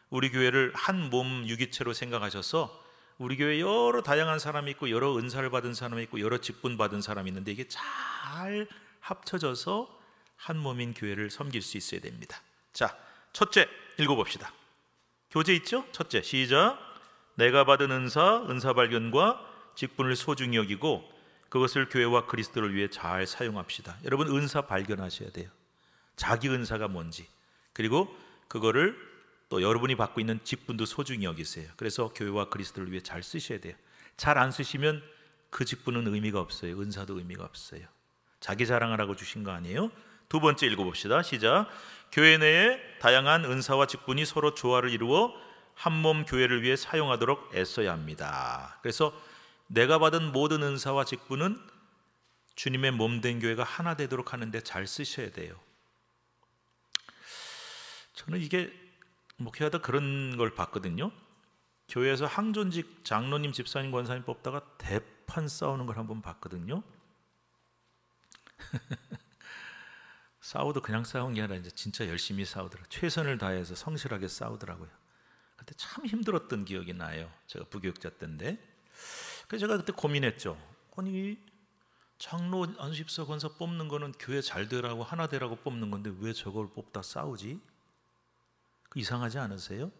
우리 교회를 한 몸 유기체로 생각하셔서 우리 교회에 여러 다양한 사람이 있고 여러 은사를 받은 사람이 있고 여러 직분 받은 사람이 있는데 이게 잘 합쳐져서 한 몸인 교회를 섬길 수 있어야 됩니다. 자, 첫째 읽어봅시다. 교재 있죠? 첫째, 시작. 내가 받은 은사 발견과 직분을 소중히 여기고 그것을 교회와 그리스도를 위해 잘 사용합시다. 여러분, 은사 발견하셔야 돼요. 자기 은사가 뭔지, 그리고 그거를 또 여러분이 받고 있는 직분도 소중히 여기세요. 그래서 교회와 그리스도를 위해 잘 쓰셔야 돼요. 잘 안 쓰시면 그 직분은 의미가 없어요. 은사도 의미가 없어요. 자기 자랑하라고 주신 거 아니에요? 두 번째 읽어봅시다. 시작. 교회 내에 다양한 은사와 직분이 서로 조화를 이루어 한 몸 교회를 위해 사용하도록 애써야 합니다. 그래서 내가 받은 모든 은사와 직분은 주님의 몸된 교회가 하나 되도록 하는데 잘 쓰셔야 돼요. 저는 이게 목회하다 그런 걸 봤거든요. 교회에서 항존직 장로님, 집사님, 권사님 뽑다가 대판 싸우는 걸 한번 봤거든요. 싸워도 그냥 싸운 게 아니라 이제 진짜 열심히 싸우더라고요. 최선을 다해서 성실하게 싸우더라고요. 그때 참 힘들었던 기억이 나요. 제가 부교육자 때인데. 그래서 제가 그때 고민했죠. 아니, 장로, 안수집사, 권사 뽑는 거는 교회 잘 되라고 하나 되라고 뽑는 건데 왜 저걸 뽑다 싸우지? 그 이상하지 않으세요?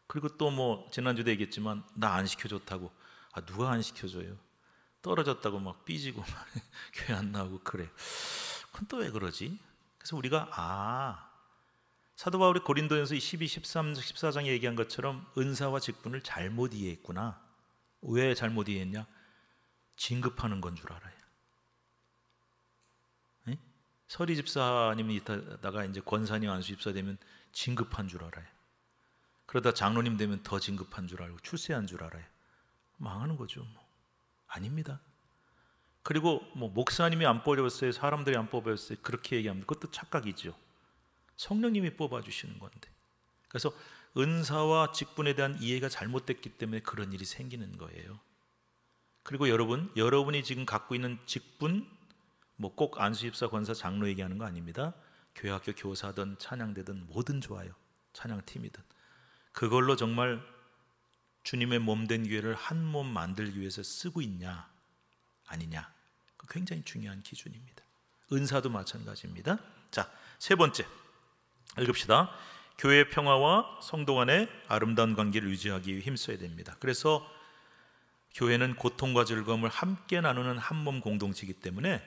그리고 또 뭐 지난주도 얘기했지만 나 안 시켜줬다고. 누가 안 시켜줘요? 떨어졌다고 막 삐지고 막 교회 안 나오고 그래. 그건 또 왜 그러지? 그래서 우리가 사도 바울이 고린도전서 12, 13, 14장에 얘기한 것처럼 은사와 직분을 잘못 이해했구나. 왜 잘못 이해했냐? 진급하는 건 줄 알아요. 에? 서리 집사님이 있다가 이제 권사님, 안수 집사 되면 진급한 줄 알아요. 그러다 장로님 되면 더 진급한 줄 알고 출세한 줄 알아요. 망하는 거죠. 아닙니다. 그리고 목사님이 안 뽑았어요, 사람들이 안 뽑았어요, 그렇게 얘기하면 그것도 착각이죠. 성령님이 뽑아주시는 건데. 그래서 은사와 직분에 대한 이해가 잘못됐기 때문에 그런 일이 생기는 거예요. 그리고 여러분이 지금 갖고 있는 직분, 꼭 안수집사, 권사, 장로 얘기하는 거 아닙니다. 교회학교 교사든 찬양대든 뭐든 좋아요. 찬양팀이든. 그걸로 정말 주님의 몸된 교회를 한 몸 만들기 위해서 쓰고 있냐 아니냐, 굉장히 중요한 기준입니다. 은사도 마찬가지입니다. 자, 세 번째 읽읍시다. 교회의 평화와 성도 간의 아름다운 관계를 유지하기 위해 힘써야 됩니다. 그래서 교회는 고통과 즐거움을 함께 나누는 한 몸 공동체이기 때문에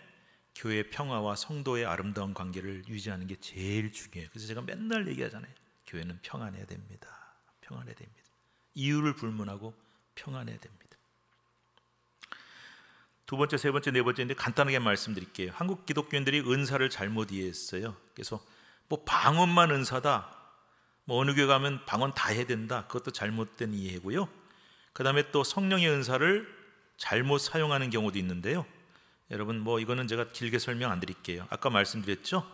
교회의 평화와 성도의 아름다운 관계를 유지하는 게 제일 중요해요. 그래서 제가 맨날 얘기하잖아요. 교회는 평안해야 됩니다. 평안해야 됩니다. 이유를 불문하고 평안해야 됩니다. 두 번째, 세 번째, 네 번째인데 간단하게 말씀드릴게요. 한국 기독교인들이 은사를 잘못 이해했어요. 그래서 뭐 방언만 은사다, 뭐 어느 교회 가면 방언 다 해야 된다, 그것도 잘못된 이해고요. 그 다음에 또 성령의 은사를 잘못 사용하는 경우도 있는데요. 여러분, 뭐 이거는 제가 길게 설명 안 드릴게요. 아까 말씀드렸죠.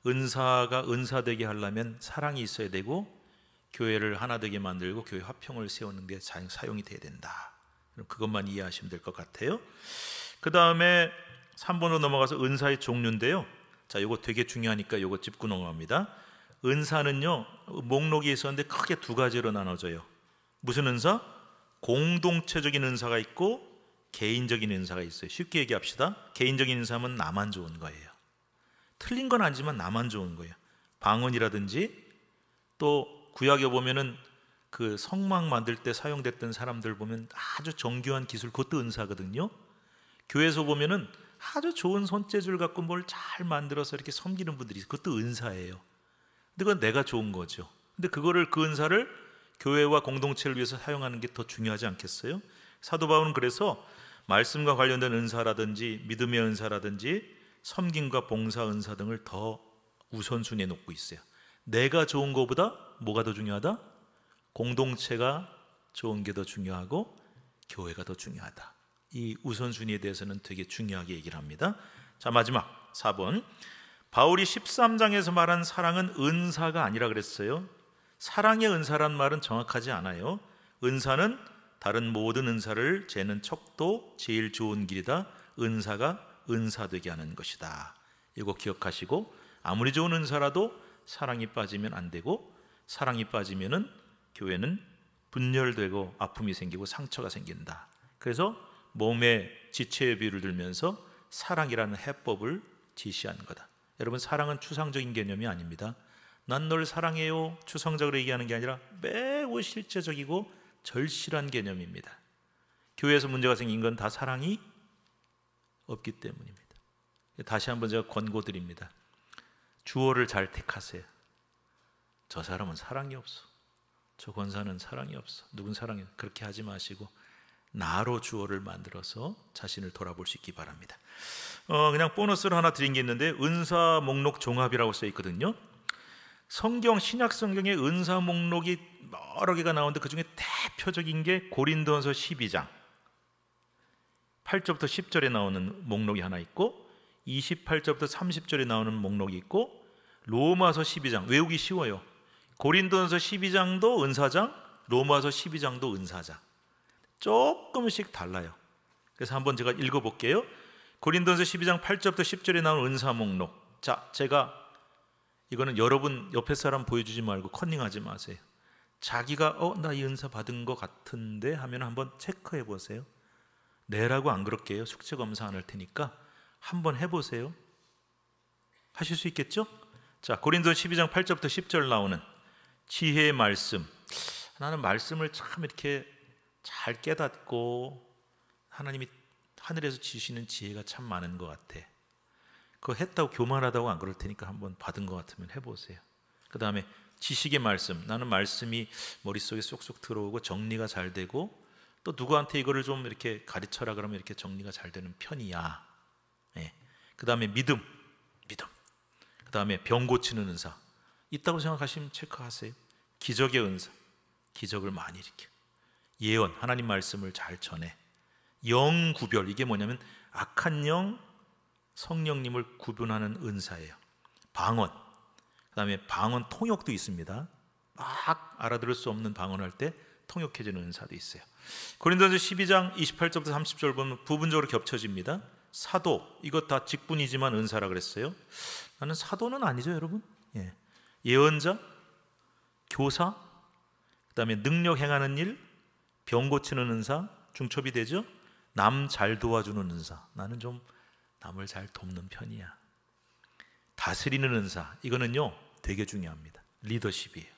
은사가 은사되게 하려면 사랑이 있어야 되고 교회를 하나 되게 만들고 교회 화평을 세우는 데 사용이 돼야 된다. 그것만 이해하시면 될 것 같아요. 그 다음에 3번으로 넘어가서 은사의 종류인데요. 자, 이거 되게 중요하니까 이거 짚고 넘어갑니다. 은사는요, 목록이 있었는데 크게 두 가지로 나눠져요. 무슨 은사? 공동체적인 은사가 있고 개인적인 은사가 있어요. 쉽게 얘기합시다. 개인적인 은사면 나만 좋은 거예요. 틀린 건 아니지만 나만 좋은 거예요. 방언이라든지 또 구약에 보면은 그 성막 만들 때 사용됐던 사람들 보면 아주 정교한 기술, 그것도 은사거든요. 교회에서 보면은 아주 좋은 손재주를 갖고 뭘 잘 만들어서 이렇게 섬기는 분들이 있어요. 그것도 은사예요. 근데 그건 내가 좋은 거죠. 근데 그거를, 그 은사를 교회와 공동체를 위해서 사용하는 게 더 중요하지 않겠어요? 사도 바울은 그래서 말씀과 관련된 은사라든지 믿음의 은사라든지 섬김과 봉사 은사 등을 더 우선순위에 놓고 있어요. 내가 좋은 것보다 뭐가 더 중요하다? 공동체가 좋은 게 더 중요하고 교회가 더 중요하다. 이 우선순위에 대해서는 되게 중요하게 얘기를 합니다. 자, 마지막 4번. 바울이 13장에서 말한 사랑은 은사가 아니라 그랬어요. 사랑의 은사란 말은 정확하지 않아요. 은사는 다른 모든 은사를 재는 척도 제일 좋은 길이다. 은사가 은사되게 하는 것이다. 이거 기억하시고, 아무리 좋은 은사라도 사랑이 빠지면 안 되고, 사랑이 빠지면은 교회는 분열되고 아픔이 생기고 상처가 생긴다. 그래서 몸의 지체의 비유를 들면서 사랑이라는 해법을 지시한 거다. 여러분, 사랑은 추상적인 개념이 아닙니다. 난 널 사랑해요 추상적으로 얘기하는 게 아니라 매우 실제적이고 절실한 개념입니다. 교회에서 문제가 생긴 건 다 사랑이 없기 때문입니다. 다시 한번 제가 권고드립니다. 주어를 잘 택하세요. 저 사람은 사랑이 없어, 저 권사는 사랑이 없어, 누군 사랑해, 그렇게 하지 마시고 나로 주어를 만들어서 자신을 돌아볼 수 있기 바랍니다. 그냥 보너스를 하나 드린 게 있는데, 은사 목록 종합이라고 써 있거든요. 성경, 신약 성경에 은사 목록이 여러 개가 나오는데 그 중에 대표적인 게 고린도전서 12장 8절부터 10절에 나오는 목록이 하나 있고, 28절부터 30절에 나오는 목록이 있고, 로마서 12장, 외우기 쉬워요. 고린도전서 12장도 은사장, 로마서 12장도 은사장. 조금씩 달라요. 그래서 한번 제가 읽어볼게요. 고린도전서 12장 8절부터 10절에 나오는 은사 목록. 자, 제가 이거는 여러분 옆에 사람 보여주지 말고 컨닝하지 마세요. 자기가 나 이 은사 받은 것 같은데 하면 한번 체크해 보세요. 네라고 안 그럴게요. 숙제 검사 안 할 테니까 한번 해보세요. 하실 수 있겠죠? 자, 고린도전서 12장 8절부터 10절 나오는 지혜의 말씀. 나는 말씀을 참 이렇게 잘 깨닫고 하나님이 하늘에서 주시는 지혜가 참 많은 것 같아. 그거 했다고 교만하다고 안 그럴 테니까 한번 받은 것 같으면 해보세요. 그 다음에 지식의 말씀. 나는 말씀이 머릿속에 쏙쏙 들어오고 정리가 잘 되고, 또 누구한테 이거를 좀 이렇게 가르쳐라 그러면 이렇게 정리가 잘 되는 편이야. 네. 그 다음에 믿음. 그 다음에 병 고치는 은사. 있다고 생각하시면 체크하세요. 기적의 은사. 기적을 많이 일으켜. 예언. 하나님 말씀을 잘 전해. 영 구별. 이게 뭐냐면 악한 영, 성령님을 구분하는 은사예요. 방언. 그 다음에 방언 통역도 있습니다. 막 알아들을 수 없는 방언할 때 통역해주는 은사도 있어요. 고린도전서 12장 28절부터 30절 보면 부분적으로 겹쳐집니다. 사도, 이것 다 직분이지만 은사라 그랬어요. 나는 사도는 아니죠, 여러분. 예언자, 교사, 그 다음에 능력 행하는 일, 병 고치는 은사 중첩이 되죠. 남 잘 도와주는 은사, 나는 좀 남을 잘 돕는 편이야. 다스리는 은사, 이거는요 되게 중요합니다. 리더십이에요.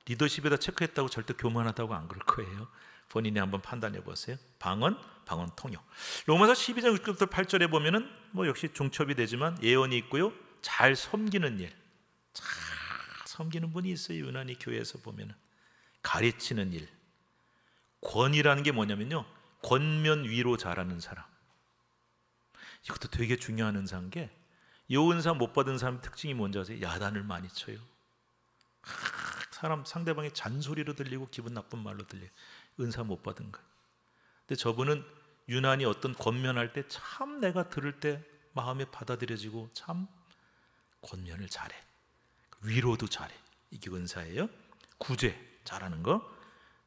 리더십에다 체크했다고 절대 교만하다고 안 그럴 거예요. 본인이 한번 판단해 보세요. 방언 통역. 로마서 12장 6절부터 8절에 보면은 뭐 역시 중첩이 되지만 예언이 있고요. 잘 섬기는 일, 잘 섬기는 분이 있어요. 유난히 교회에서 보면은 가르치는 일. 권이라는 게 뭐냐면요, 권면 위로 잘하는 사람. 이것도 되게 중요한 은사인 게, 이 은사 못 받은 사람 특징이 뭔지 아세요? 야단을 많이 쳐요. 사람 상대방의 잔소리로 들리고 기분 나쁜 말로 들려요. 은사 못 받은 거예요. 근데 저분은 유난히 어떤 권면할 때 참 내가 들을 때 마음에 받아들여지고 참 권면을 잘해. 위로도 잘해. 이게 은사예요. 구제 잘하는 거,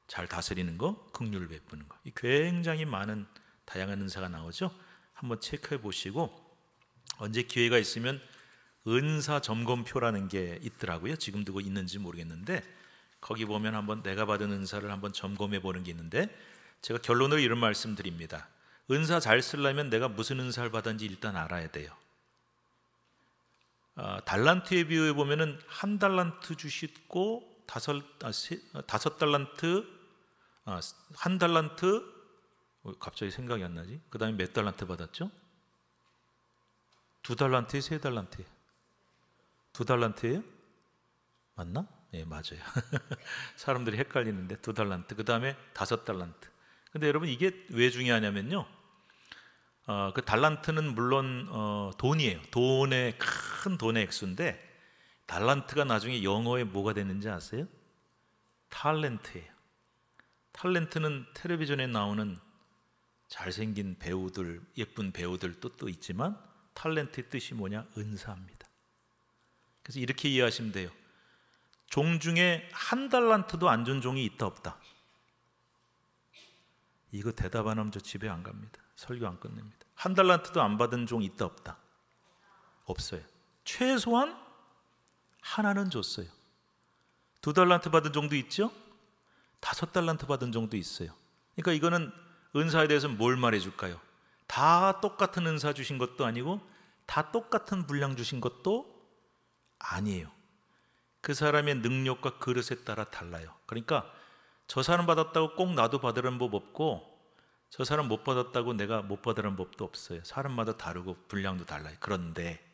잘 다스리는 거, 긍휼을 베푸는 거. 이 굉장히 많은 다양한 은사가 나오죠. 한번 체크해 보시고, 언제 기회가 있으면 은사 점검표라는 게 있더라고요. 지금도 그거 있는지 모르겠는데, 거기 보면 한번 내가 받은 은사를 한번 점검해 보는 게 있는데, 제가 결론으로 이런 말씀 드립니다. 은사 잘 쓰려면 내가 무슨 은사를 받았는지 일단 알아야 돼요. 달란트에 비유해 보면은 한 달란트 주시고 다섯 달란트, 한 달란트, 갑자기 생각이 안 나지? 그 다음에 몇 달란트 받았죠? 2달란트에 3달란트에 2달란트예요? 맞나? 예, 맞아요. 사람들이 헷갈리는데 2달란트, 그 다음에 5달란트. 근데 여러분 이게 왜 중요하냐면요, 그 달란트는 물론 돈이에요. 큰 돈의 액수인데, 달란트가 나중에 영어에 뭐가 됐는지 아세요? 탤런트예요. 탤런트는 텔레비전에 나오는 잘생긴 배우들, 예쁜 배우들도 또 있지만, 탤런트의 뜻이 뭐냐? 은사입니다. 그래서 이렇게 이해하시면 돼요. 종 중에 1달란트도 안 준 종이 있다 없다? 이거 대답 안 하면 저 집에 안 갑니다. 설교 안 끝냅니다. 1달란트도 안 받은 종 있다 없다? 없어요. 최소한 하나는 줬어요. 2달란트 받은 종도 있죠? 5달란트 받은 종도 있어요. 그러니까 이거는 은사에 대해서 뭘 말해줄까요? 다 똑같은 은사 주신 것도 아니고 다 똑같은 분량 주신 것도 아니에요. 그 사람의 능력과 그릇에 따라 달라요. 그러니까 저 사람 받았다고 꼭 나도 받으라는 법 없고, 저 사람 못 받았다고 내가 못 받으라는 법도 없어요. 사람마다 다르고 분량도 달라요. 그런데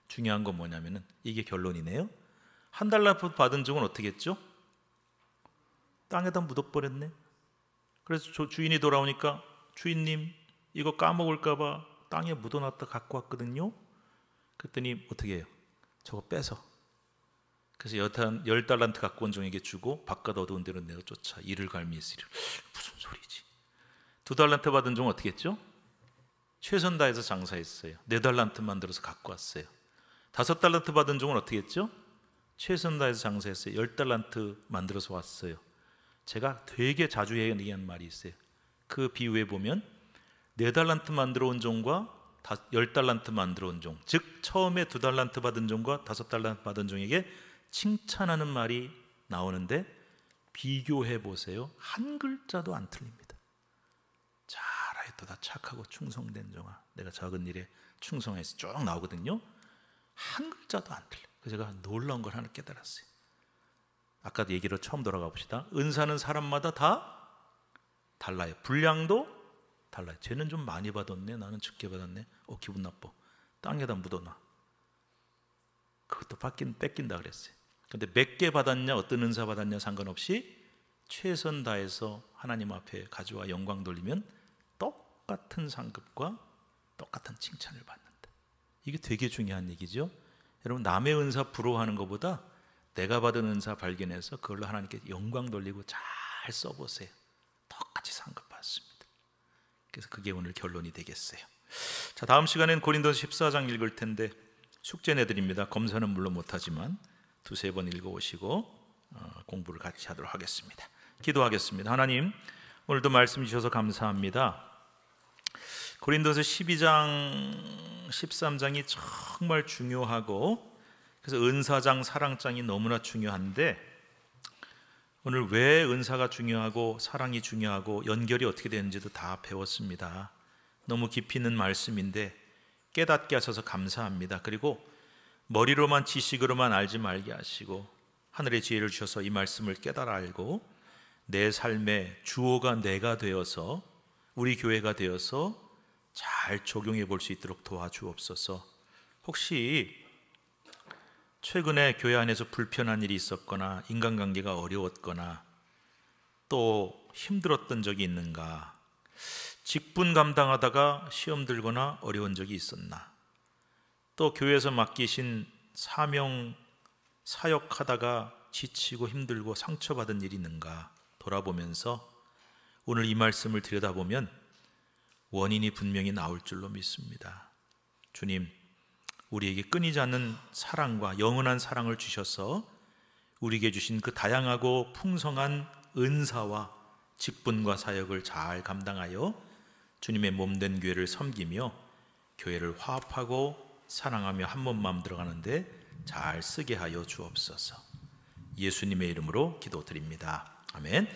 중요한 건 뭐냐면은, 이게 결론이네요. 1달란트 받은 종은 어떻게 했죠? 땅에다 묻어버렸네. 그래서 주인이 돌아오니까, 주인님 이거 까먹을까 봐 땅에 묻어놨다 갖고 왔거든요. 그랬더니 어떻게 해요? 저거 빼서, 그래서 10달란트 갖고 온 종에게 주고 바깥 어두운 데로 내어쫓아 이를 갈미 있으리라. 무슨 소리지? 2달란트 받은 종은 어떻게 했죠? 최선 다해서 장사했어요. 4달란트 만들어서 갖고 왔어요. 5달란트 받은 종은 어떻게 했죠? 최선 다해서 장사했어요. 10달란트 만들어서 왔어요. 제가 되게 자주 얘기한 말이 있어요. 그 비유에 보면 4달란트 만들어 온 종과 10달란트 만들어 온 종, 즉 처음에 2달란트 받은 종과 5달란트 받은 종에게 칭찬하는 말이 나오는데, 비교해 보세요. 한 글자도 안 틀립니다. 잘하였도다 착하고 충성된 종아, 내가 작은 일에 충성해서 쭉 나오거든요. 한 글자도 안 틀려. 그래서 제가 놀라운 걸 하나 깨달았어요. 아까 얘기로 처음 돌아가 봅시다. 은사는 사람마다 다 달라요. 분량도 달라요. 쟤는 좀 많이 받았네, 나는 적게 받았네. 기분 나빠. 땅에다 묻어놔. 그것도 뺏긴다 그랬어요. 근데 몇 개 받았냐, 어떤 은사 받았냐 상관없이 최선 다해서 하나님 앞에 가져와 영광 돌리면 똑같은 상급과 똑같은 칭찬을 받는다. 이게 되게 중요한 얘기죠. 여러분, 남의 은사 부러워하는 것보다 내가 받은 은사 발견해서 그걸로 하나님께 영광 돌리고 잘 써보세요. 똑같이 상급 받습니다. 그래서 그게 오늘 결론이 되겠어요. 자, 다음 시간엔 고린도서 14장 읽을 텐데 숙제 내드립니다. 검사는 물론 못하지만 2-3번 읽어오시고 공부를 같이 하도록 하겠습니다. 기도하겠습니다. 하나님, 오늘도 말씀 주셔서 감사합니다. 고린도서 12장, 13장이 정말 중요하고, 그래서 은사장, 사랑장이 너무나 중요한데, 오늘 왜 은사가 중요하고 사랑이 중요하고 연결이 어떻게 되는지도 다 배웠습니다. 너무 깊이 있는 말씀인데 깨닫게 하셔서 감사합니다. 그리고 머리로만 지식으로만 알지 말게 하시고 하늘의 지혜를 주셔서 이 말씀을 깨달아 알고 내 삶의 주어가 내가 되어서 우리 교회가 되어서 잘 적용해 볼 수 있도록 도와주옵소서. 혹시 최근에 교회 안에서 불편한 일이 있었거나 인간관계가 어려웠거나 또 힘들었던 적이 있는가? 직분 감당하다가 시험 들거나 어려운 적이 있었나? 또 교회에서 맡기신 사명 사역하다가 지치고 힘들고 상처받은 일이 있는가 돌아보면서 오늘 이 말씀을 들여다보면 원인이 분명히 나올 줄로 믿습니다. 주님, 우리에게 끊이지 않는 사랑과 영원한 사랑을 주셔서 우리에게 주신 그 다양하고 풍성한 은사와 직분과 사역을 잘 감당하여 주님의 몸된 교회를 섬기며 교회를 화합하고 사랑하며 한 몸 들어가는데 잘 쓰게 하여 주옵소서. 예수님의 이름으로 기도드립니다. 아멘.